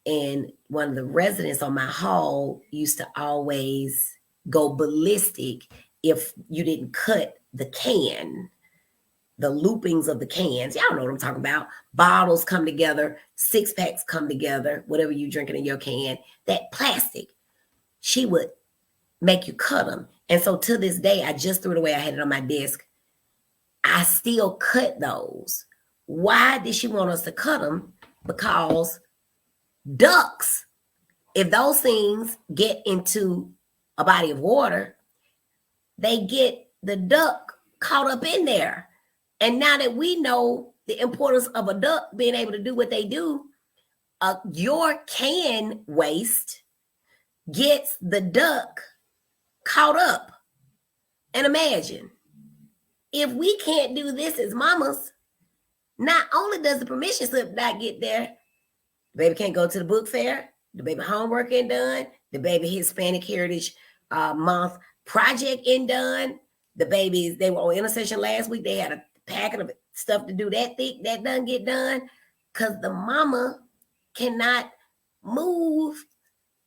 and one of the residents on my hall used to always go ballistic if you didn't cut the can, the loopings of the cans. Y'all know what I'm talking about. Bottles come together, 6-packs come together, whatever you drinking in your can, that plastic, she would make you cut them. And so to this day, I just threw it away. I had it on my desk. I still cut those. Why did she want us to cut them? Because ducks, if those things get into a body of water, they get the duck caught up in there. And now that we know the importance of a duck being able to do what they do, your can waste gets the duck caught up. And imagine, if we can't do this as mamas, not only does the permission slip not get there, the baby can't go to the book fair, the baby homework ain't done, the baby Hispanic Heritage Month project ain't done, the babies, they were on intercession last week, they had a packet of stuff to do that thick, that doesn't get done, because the mama cannot move,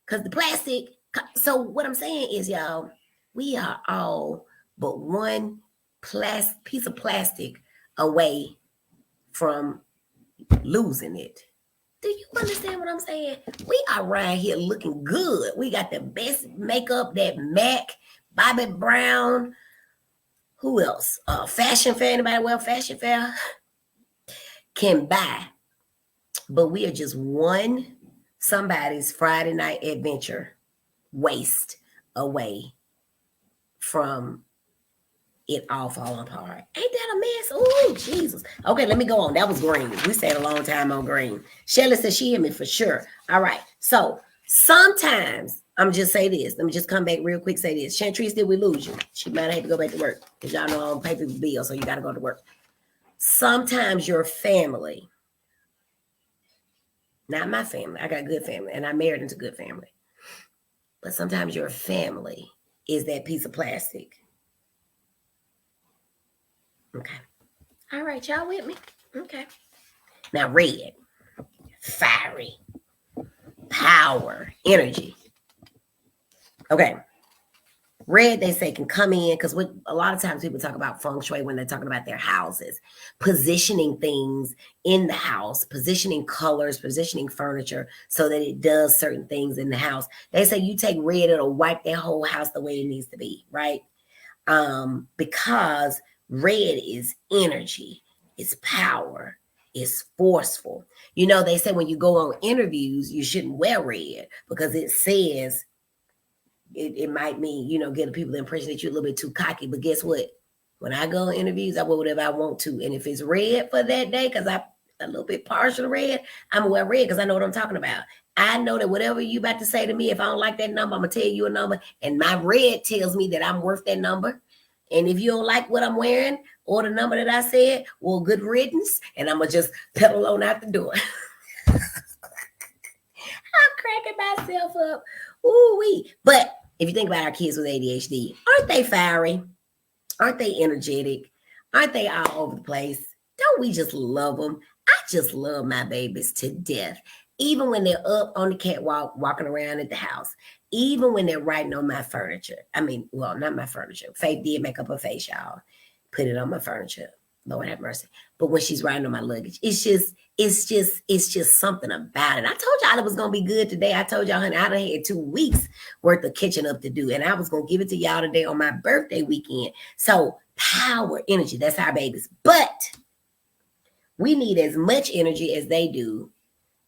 because the plastic. So what I'm saying is, y'all, we are all but one piece of plastic away from losing it. Do you understand what I'm saying? We are around here looking good. We got the best makeup, that MAC, Bobbi Brown. Who else? Fashion Fair. Anybody wear Fashion Fair? Can buy. But we are just one somebody's Friday night adventure waste away from it all falling apart. Ain't that a mess? Oh, Jesus. Okay, let me go on. That was green. We stayed a long time on green. Shelly said she hear me for sure. All right. So sometimes, I'm just say this. Let me just come back real quick, say this. Chantrice, did we lose you? She might have to go back to work because y'all know I don't pay for the bill, so you got to go to work. Sometimes your family, not my family, I got a good family, and I married into good family. But sometimes your family is that piece of plastic. Okay. All right, y'all with me? Okay. Now, red, fiery, power, energy. Okay. Red, they say, can come in because a lot of times people talk about feng shui when they're talking about their houses, positioning things in the house, positioning colors, positioning furniture so that it does certain things in the house. They say you take red, it'll wipe that whole house the way it needs to be, right? Because red is energy, it's power, it's forceful. You know, they say when you go on interviews, you shouldn't wear red because it says it might mean, you know, giving people the impression that you're a little bit too cocky. But guess what? When I go on interviews, I wear whatever I want to. And if it's red for that day, because I'm a little bit partial to red, I'm going to wear red because I know what I'm talking about. I know that whatever you about to say to me, if I don't like that number, I'm going to tell you a number. And my red tells me that I'm worth that number. And if you don't like what I'm wearing or the number that I said, well, good riddance. And I'm going to just pedal on out the door. I'm cracking myself up. Ooh-wee. But if you think about our kids with ADHD, aren't they fiery? Aren't they energetic? Aren't they all over the place? Don't we just love them? I just love my babies to death. Even when they're up on the catwalk, walking around at the house. Even when they're writing on my furniture. I mean, well, not my furniture. Faith did make up her face, y'all. Put it on my furniture. Lord have mercy. But when she's writing on my luggage, it's just something about it. I told y'all it was going to be good today. I told y'all, honey, I done had 2 weeks worth of catching up to do. And I was going to give it to y'all today on my birthday weekend. So power, energy, that's our babies. But we need as much energy as they do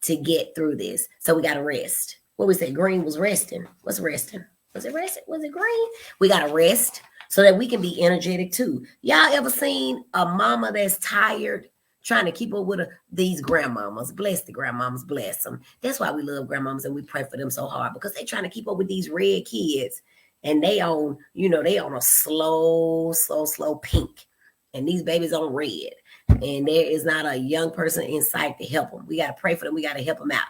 to get through this. So we got to rest. What we said, green was resting. What's resting? Was it resting? Was it green? We got to rest so that we can be energetic too. Y'all ever seen a mama that's tired trying to keep up with these grandmamas? Bless the grandmamas, bless them. That's why we love grandmamas and we pray for them so hard because they're trying to keep up with these red kids and they on a slow pink. and these babies on red, and there is not a young person in sight to help them. We got to pray for them. We got to help them out.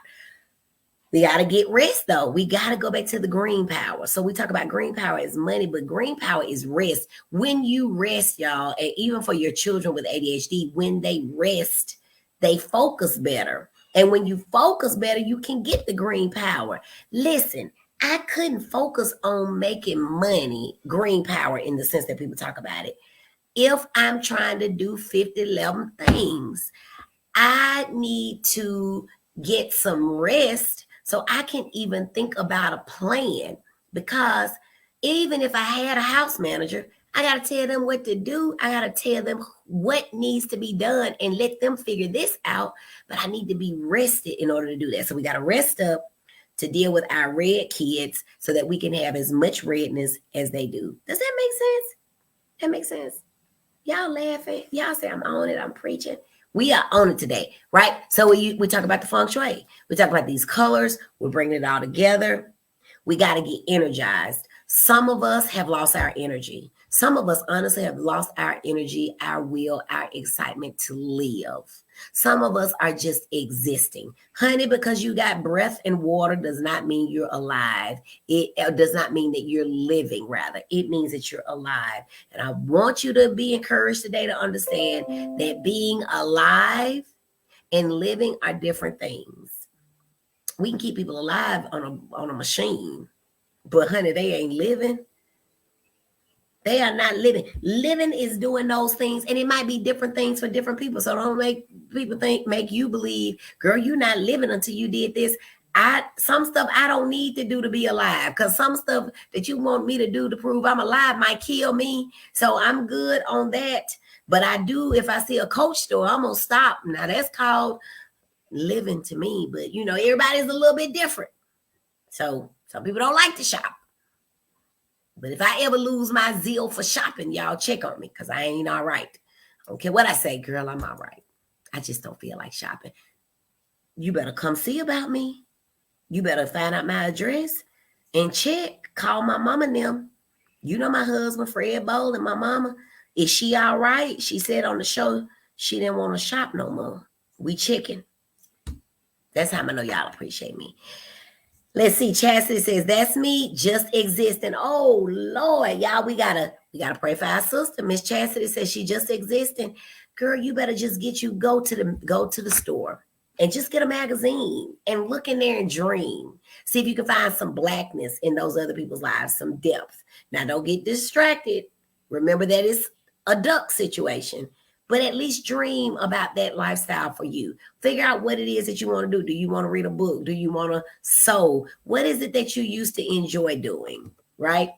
We got to get rest, though. We got to go back to the green power. So we talk about green power as money, but green power is rest. When you rest, y'all, and even for your children with ADHD, when they rest, they focus better. And when you focus better, you can get the green power. Listen, I couldn't focus on making money, green power in the sense that people talk about it, if I'm trying to do 11 things. I need to get some rest so I can even think about a plan, because even if I had a house manager, I got to tell them what to do. I got to tell them what needs to be done and let them figure this out. But I need to be rested in order to do that. So we got to rest up to deal with our red kids so that we can have as much redness as they do. Does that make sense? That makes sense. Y'all laughing. Y'all say I'm on it. I'm preaching. We are on it today, right? So we talk about the Feng Shui. We talk about these colors. We're bringing it all together. We got to get energized. Some of us have lost our energy. Some of us honestly have lost our energy, our will, our excitement to live. Some of us are just existing. Honey, because you got breath and water does not mean you're alive. It does not mean that you're living, rather. It means that you're alive. And I want you to be encouraged today to understand that being alive and living are different things. We can keep people alive on a machine, but honey, they ain't living. They are not living. Living is doing those things, and it might be different things for different people. So don't make people make you believe, girl, you're not living until you did this. Some stuff I don't need to do to be alive, because some stuff that you want me to do to prove I'm alive might kill me. So I'm good on that. But I do, if I see a Coach store, I'm gonna stop. Now that's called living to me. But everybody's a little bit different. So some people don't like to shop. But if I ever lose my zeal for shopping, y'all check on me, because I ain't all right. I don't care what I say, girl, I'm all right. I just don't feel like shopping. You better come see about me. You better find out my address and check. Call my mama and them. You know my husband, Fred Bowl, and my mama. Is she all right? She said on the show she didn't want to shop no more. We checking. That's how I know y'all appreciate me. Let's see. Chastity says, that's me, just existing. Oh, Lord, y'all, we gotta pray for our sister. Miss Chastity says she just existing. Girl, you better just go to the store and just get a magazine and look in there and dream. See if you can find some blackness in those other people's lives, some depth. Now, don't get distracted. Remember that it's a duck situation. But at least dream about that lifestyle for you. Figure out what it is that you want to do. Do you want to read a book? Do you want to sew? What is it that you used to enjoy doing, right?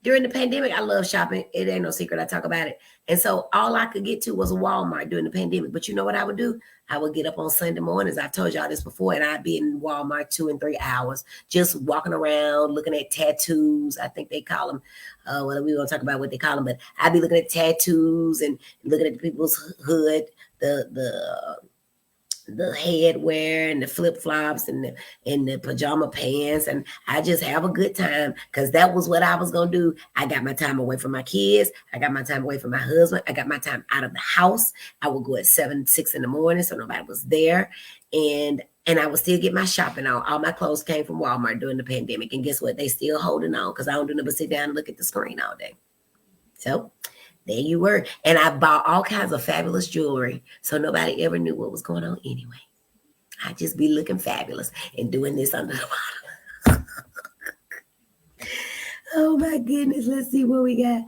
During the pandemic, I love shopping. It ain't no secret. I talk about it. And so all I could get to was a Walmart during the pandemic. But you know what I would do? I would get up on Sunday mornings. I've told y'all this before, and I'd be in Walmart 2 and 3 hours, just walking around, looking at tattoos. I think they call them. Well, we won't talk about what they call them, but I'd be looking at tattoos and looking at the people's hood, the headwear and the flip-flops and the pajama pants, and I just have a good time, because that was what I was gonna do. I got my time away from my kids. I got my time away from my husband. I got my time out of the house. I would go at 6 in the morning so nobody was there, and I would still get my shopping on. All my clothes came from Walmart during the pandemic, and guess what? They still holding on, because I don't do nothing but sit down and look at the screen all day. So there you were. And I bought all kinds of fabulous jewelry, so nobody ever knew what was going on anyway. I just be looking fabulous and doing this under the bottom. Oh my goodness. Let's see what we got.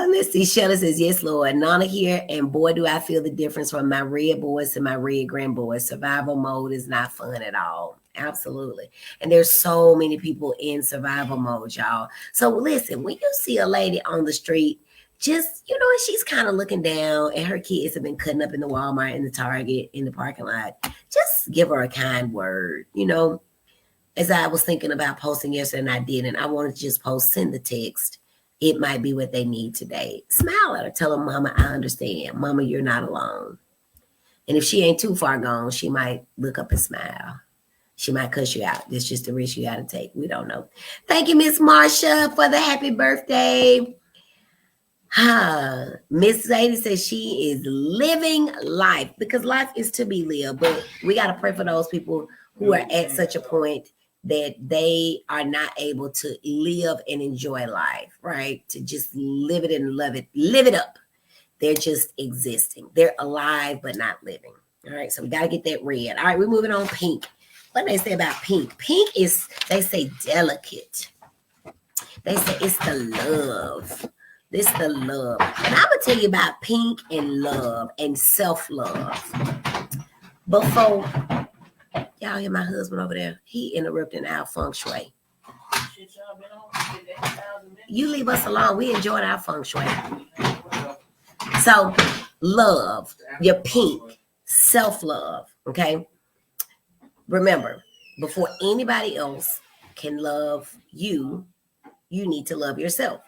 Let's see. Shelly says, yes, Lord. Nana here. And boy, do I feel the difference from my red boys to my red grandboys. Survival mode is not fun at all. Absolutely. And there's so many people in survival mode, y'all. So listen, when you see a lady on the street, just, she's kind of looking down, and her kids have been cutting up in the Walmart, in the Target, in the parking lot, just give her a kind word. As I was thinking about posting yesterday and I didn't, I wanted to just post, send the text. It might be what they need today. Smile at her. Tell her, Mama, I understand. Mama, you're not alone. And if she ain't too far gone, she might look up and smile. She might cuss you out. That's just the risk you got to take. We don't know. Thank you, Miss Marsha, for the happy birthday. Miss Sadie says she is living life because life is to be lived. But we got to pray for those people who are at such a point that they are not able to live and enjoy life, right? To just live it and love it, live it up. They're just existing. They're alive, but not living. All right. So we got to get that red. All right. We're moving on. Pink. What do they say about pink? Pink is, they say, delicate. They say it's the love. This the love. And I'm going to tell you about pink and love and self-love. Before, y'all hear my husband over there? He interrupting our feng shui. You leave us alone. We enjoyed our feng shui. So, love, your pink, self-love, okay? Remember, before anybody else can love you, you need to love yourself.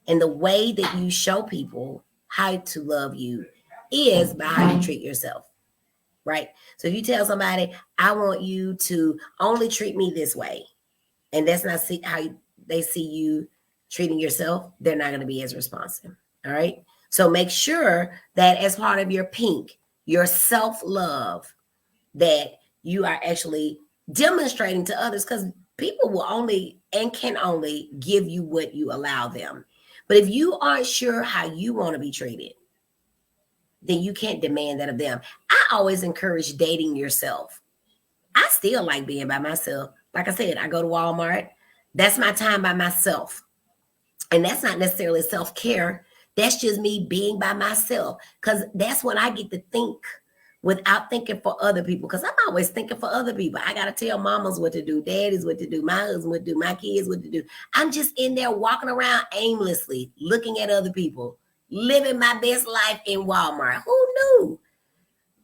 And the way that you show people how to love you is by how you treat yourself, right? So if you tell somebody, I want you to only treat me this way, and that's not how they see you treating yourself, they're not going to be as responsive, all right? So make sure that as part of your pink, your self-love, that you are actually demonstrating to others, because people will only and can only give you what you allow them. But if you aren't sure how you want to be treated, then you can't demand that of them. I always encourage dating yourself. I still like being by myself. Like I said, I go to Walmart. That's my time by myself. And that's not necessarily self-care. That's just me being by myself, because that's when I get to think without thinking for other people, because I'm always thinking for other people. I got to tell mamas what to do, daddies what to do, my husband what to do, my kids what to do. I'm just in there walking around aimlessly, looking at other people, living my best life in Walmart. Who knew?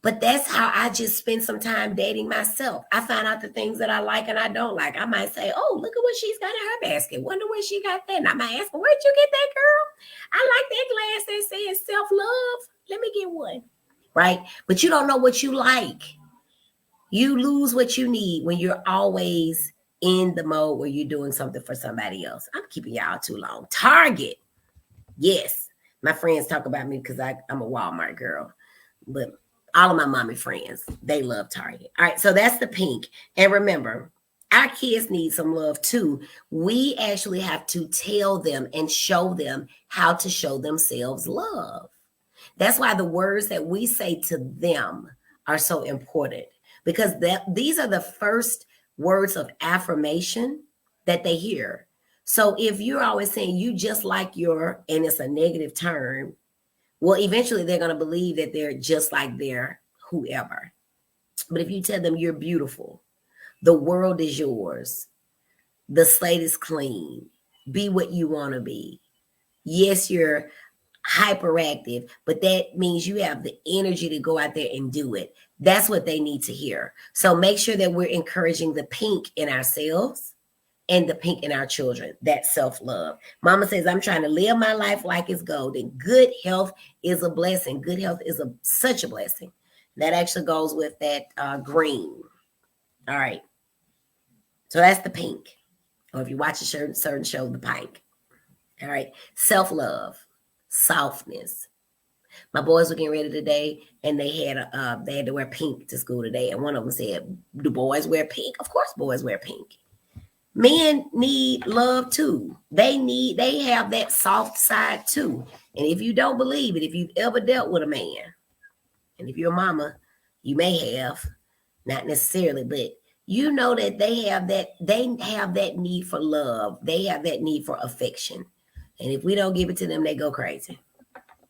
But that's how I just spend some time dating myself. I find out the things that I like and I don't like. I might say, oh, look at what she's got in her basket. Wonder where she got that. And I might ask her, where'd you get that, girl? I like that glass that says self-love. Let me get one. Right? But you don't know what you like. You lose what you need when you're always in the mode where you're doing something for somebody else. I'm keeping y'all too long. Target. Yes. My friends talk about me because I'm a Walmart girl. But all of my mommy friends, they love Target. All right. So that's the pink. And remember, our kids need some love too. We actually have to tell them and show them how to show themselves love. That's why the words that we say to them are so important, because these are the first words of affirmation that they hear. So if you're always saying you just like and it's a negative term, well, eventually they're going to believe that they're just like their whoever. But if you tell them you're beautiful, the world is yours, the slate is clean, be what you want to be. Yes, you're hyperactive, but that means you have the energy to go out there and do it. That's what they need to hear. So make sure that we're encouraging the pink in ourselves and the pink in our children. That's self-love. Mama says, I'm trying to live my life like it's gold, and good health is a blessing. Good health is such a blessing. That actually goes with that green. All right. So that's the pink. Or if you watch a certain show, the pink. All right. Self-love. Softness. My boys were getting ready today, and they had to wear pink to school today. And one of them said, "Do boys wear pink?" Of course, boys wear pink. Men need love too. They have that soft side too. And if you don't believe it, if you've ever dealt with a man, and if you're a mama, you may have, not necessarily, but you know that they have that need for love. They have that need for affection. And if we don't give it to them, they go crazy.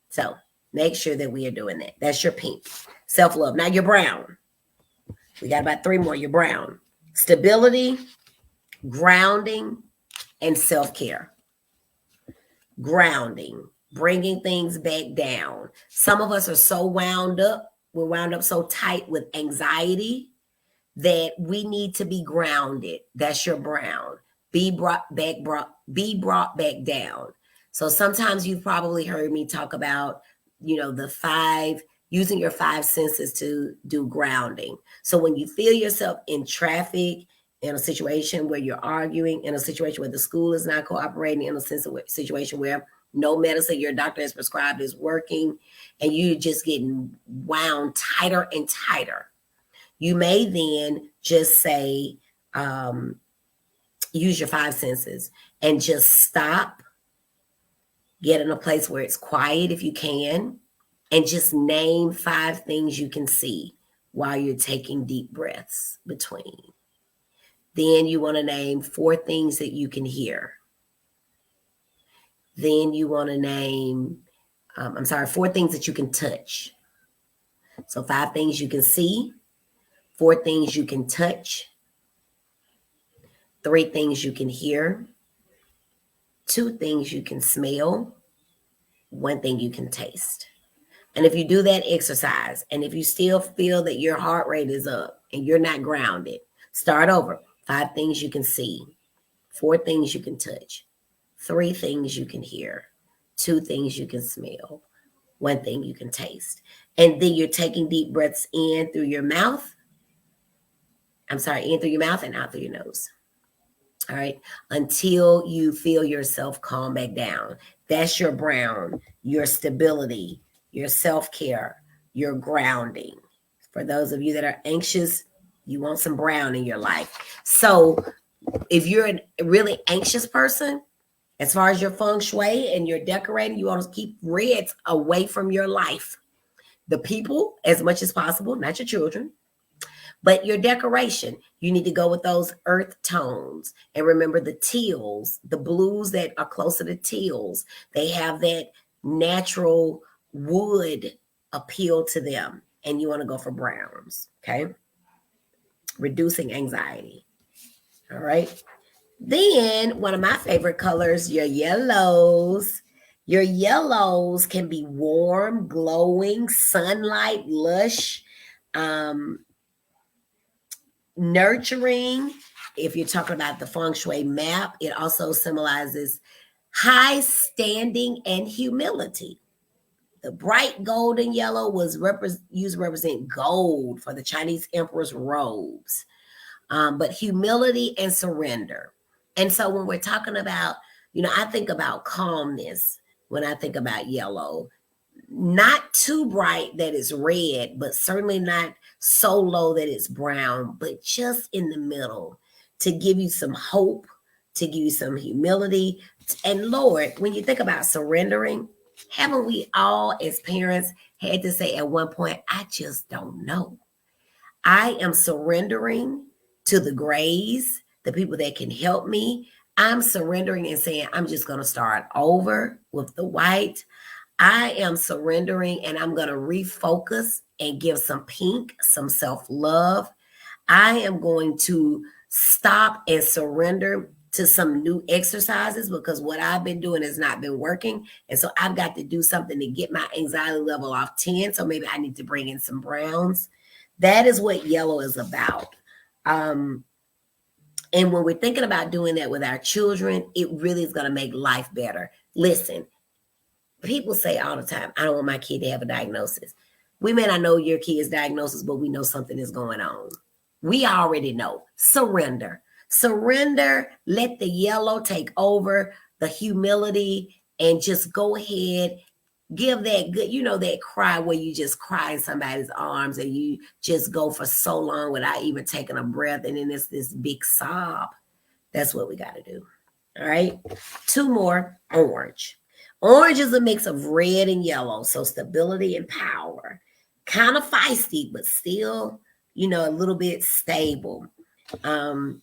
So make sure that we are doing that. That's your pink. Self-love. Now you're brown. We got about 3 more. You're brown. Stability, grounding, and self-care. Grounding. Bringing things back down. Some of us are so wound up. We're wound up so tight with anxiety that we need to be grounded. That's your brown. Be brought back down. So sometimes you've probably heard me talk about, using your 5 senses to do grounding. So when you feel yourself in traffic, in a situation where you're arguing, in a situation where the school is not cooperating, in a situation where no medicine your doctor has prescribed is working, and you're just getting wound tighter and tighter, you may then just say, use your five senses and just stop, get in a place where it's quiet if you can, and just name five things you can see while you're taking deep breaths between. Then you want to name four things that you can hear. Then you want to name, four things that you can touch. So five things you can see, four things you can touch, three things you can hear, two things you can smell, one thing you can taste. And if you do that exercise, and if you still feel that your heart rate is up and you're not grounded, start over. Five things you can see, four things you can touch, three things you can hear, two things you can smell, one thing you can taste. And then you're taking deep breaths in through your mouth. In through your mouth and out through your nose. All right, until you feel yourself calm back down. That's your brown, your stability, your self-care, your grounding. For those of you that are anxious, you want some brown in your life. So if you're a really anxious person, as far as your feng shui and your decorating, you want to keep reds away from your life. The people, as much as possible, not your children. But your decoration, you need to go with those earth tones. And remember the teals, the blues that are closer to teals, they have that natural wood appeal to them. And you want to go for browns, okay? Reducing anxiety, all right? Then one of my favorite colors, your yellows. Your yellows can be warm, glowing, sunlight, lush, nurturing. If you're talking about the feng shui map, it also symbolizes high standing and humility. The bright golden yellow was used to represent gold for the Chinese emperor's robes, but humility and surrender. And so when we're talking about, I think about calmness when I think about yellow. Not too bright that it's red, but certainly not so low that it's brown, but just in the middle to give you some hope, to give you some humility. And Lord, when you think about surrendering, haven't we all as parents had to say at one point, I just don't know. I am surrendering to the grays, the people that can help me. I'm surrendering and saying, I'm just going to start over with the white. I am surrendering and I'm going to refocus and give some pink, some self-love. I am going to stop and surrender to some new exercises because what I've been doing has not been working. And so I've got to do something to get my anxiety level off 10. So maybe I need to bring in some browns. That is what yellow is about. And when we're thinking about doing that with our children, it really is going to make life better. Listen. People say all the time, I don't want my kid to have a diagnosis. We may not know your kid's diagnosis, but we know something is going on. We already know. Surrender. Surrender. Let the yellow take over, the humility, and just go ahead. Give that good, that cry where you just cry in somebody's arms and you just go for so long without even taking a breath. And then it's this big sob. That's what we got to do. All right. Two more. Orange. Orange is a mix of red and yellow, so stability and power. Kind of feisty, but still, a little bit stable. And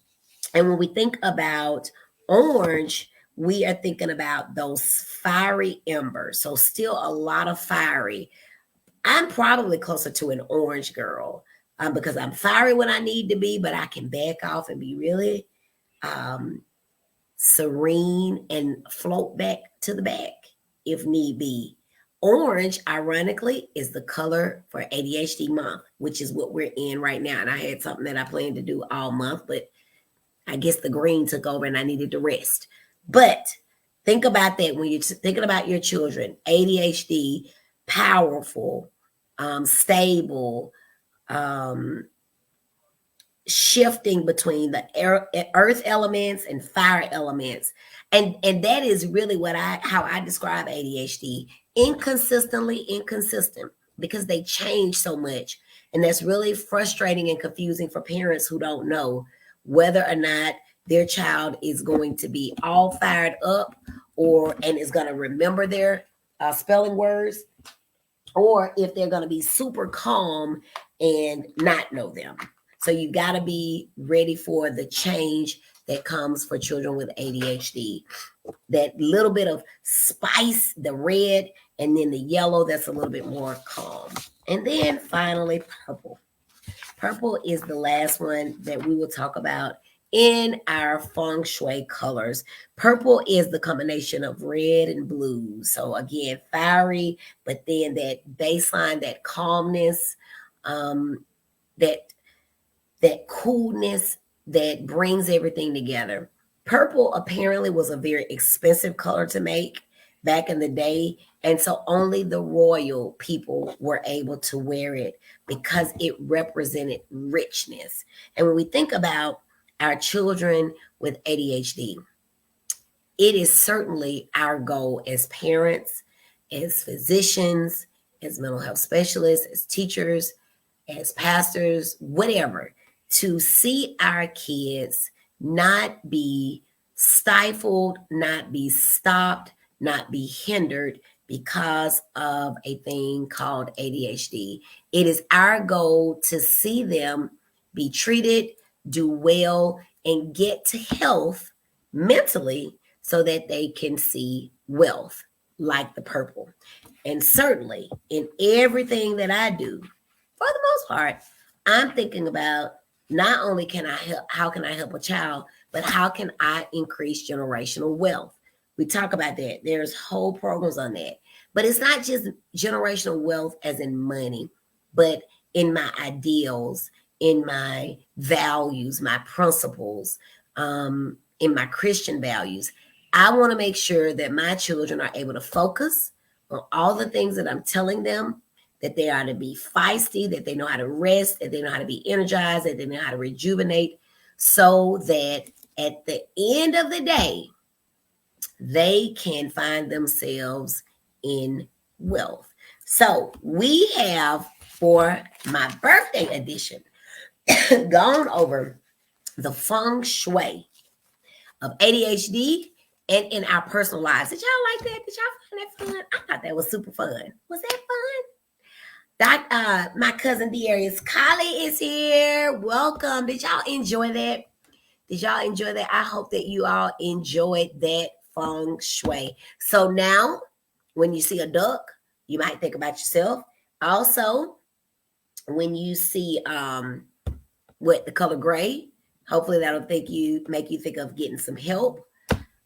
when we think about orange, we are thinking about those fiery embers. So still a lot of fiery. I'm probably closer to an orange girl because I'm fiery when I need to be, but I can back off and be really serene and float back to the back if need be. Orange, ironically, is the color for ADHD month, which is what we're in right now. And I had something that I planned to do all month, but I guess the green took over and I needed to rest. But think about that when you're thinking about your children. ADHD, powerful, stable, shifting between the earth elements and fire elements. And that is really how I describe ADHD. Inconsistent, because they change so much. And that's really frustrating and confusing for parents who don't know whether or not their child is going to be all fired up and is going to remember their spelling words, or if they're going to be super calm and not know them. So you got to be ready for the change that comes for children with ADHD. That little bit of spice, the red, and then the yellow that's a little bit more calm. And then finally, purple. Purple is the last one that we will talk about in our Feng Shui colors. Purple is the combination of red and blue. So again, fiery, but then that baseline, that calmness, that coolness that brings everything together. Purple apparently was a very expensive color to make back in the day. And so only the royal people were able to wear it because it represented richness. And when we think about our children with ADHD, it is certainly our goal as parents, as physicians, as mental health specialists, as teachers, as pastors, whatever, to see our kids not be stifled, not be stopped, not be hindered because of a thing called ADHD. It is our goal to see them be treated, do well, and get to health mentally so that they can see wealth like the purple. And certainly in everything that I do, for the most part, I'm thinking about not only how can I help a child, but how can I increase generational wealth? We talk about that. There's whole programs on that. But it's not just generational wealth as in money, but in my ideals, in my values, my principles, in my Christian values. I want to make sure that my children are able to focus on all the things that I'm telling them, that they are to be feisty, that they know how to rest, that they know how to be energized, that they know how to rejuvenate, so that at the end of the day, they can find themselves in wealth. So we have, for my birthday edition, gone over the feng shui of ADHD and in our personal lives. Did y'all like that? Did y'all find that fun? I thought that was super fun. Was that fun? My cousin Darius Collie is here. Welcome. Did y'all enjoy that? Did y'all enjoy that? I hope that you all enjoyed that feng shui. So now, when you see a duck, you might think about yourself. Also, when you see what the color gray, hopefully that'll make you think of getting some help.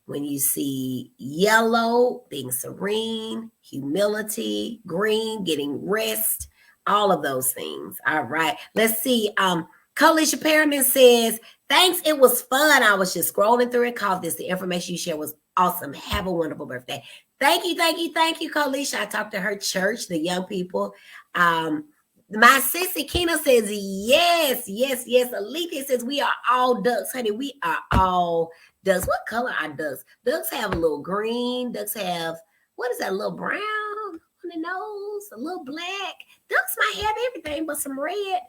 When you see yellow, being serene, humility, green, getting rest, all of those things. All right. Let's see. Coalition Perriman says, thanks. It was fun. I was just scrolling through it. Caught this. The information you shared was awesome. Have a wonderful birthday. Thank you, Coalition. I talked to her church, the young people. My sissy Kina says, yes. Alethea says, we are all ducks, honey. We are all ducks. What color are ducks? Ducks have a little green. Ducks have, what is that, a little brown on the nose, a little black. Ducks might have everything but some red.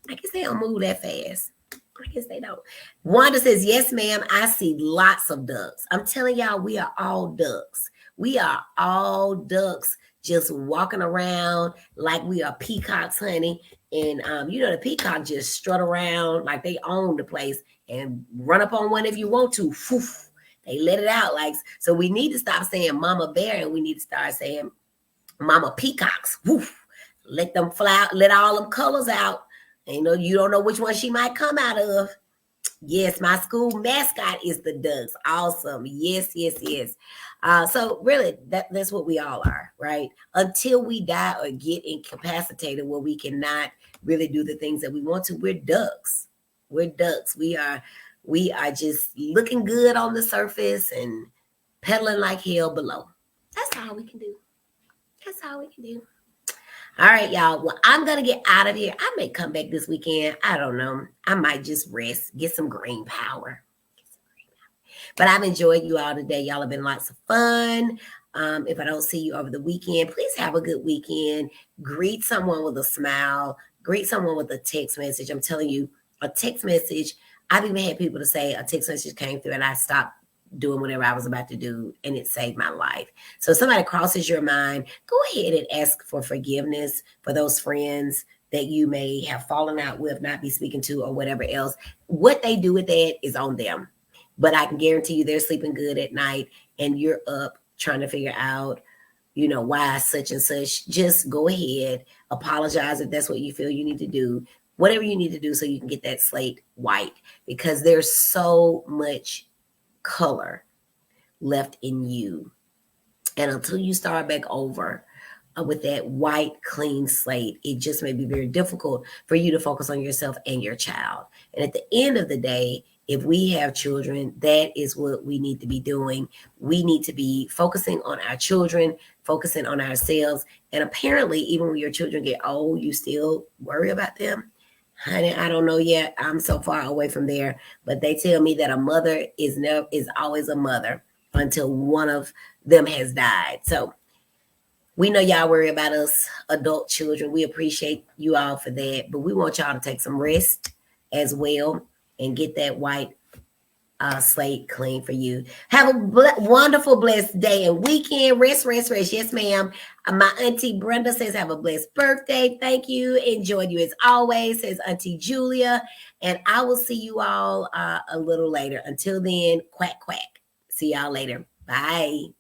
I guess they don't move that fast. I guess they don't. Wanda says, yes, ma'am. I see lots of ducks. I'm telling y'all, we are all ducks. We are all ducks just walking around like we are peacocks, honey. And, the peacock just strut around like they own the place and run up on one if you want to. Woof, they let it out. So we need to stop saying mama bear and we need to start saying mama peacocks. Woof, let them fly, let all them colors out. And you don't know which one she might come out of. Yes, my school mascot is the ducks. Awesome. Yes. So really, that's what we all are, right? Until we die or get incapacitated where we cannot really do the things that we want to, we're ducks. We're ducks. We are just looking good on the surface and pedaling like hell below. That's all we can do. All right, y'all. Well, I'm going to get out of here. I may come back this weekend. I don't know. I might just rest, get some green power. But I've enjoyed you all today. Y'all have been lots of fun. If I don't see you over the weekend, please have a good weekend. Greet someone with a smile. Greet someone with a text message. I'm telling you, a text message. I've even had people to say a text message came through and I stopped doing whatever I was about to do and it saved my life. So if somebody crosses your mind, go ahead and ask for forgiveness for those friends that you may have fallen out with, not be speaking to, or whatever else. What they do with that is on them. But I can guarantee you they're sleeping good at night and you're up trying to figure out, why such and such. Just go ahead, apologize if that's what you feel you need to do, whatever you need to do so you can get that slate white, because there's so much color left in you. And until you start back over with that white, clean slate, it just may be very difficult for you to focus on yourself and your child. And at the end of the day, if we have children, that is what we need to be doing. We need to be focusing on our children, focusing on ourselves. And apparently, even when your children get old, you still worry about them. Honey, I don't know yet. I'm so far away from there. But they tell me that a mother is always a mother until one of them has died. So we know y'all worry about us adult children. We appreciate you all for that. But we want y'all to take some rest as well and get that white slate clean for you. Have a wonderful, blessed day and weekend. Rest, rest, rest. Yes, ma'am. My auntie Brenda says, have a blessed birthday. Thank you. Enjoyed you as always, says Auntie Julia. And I will see you all a little later. Until then, quack, quack. See y'all later. Bye.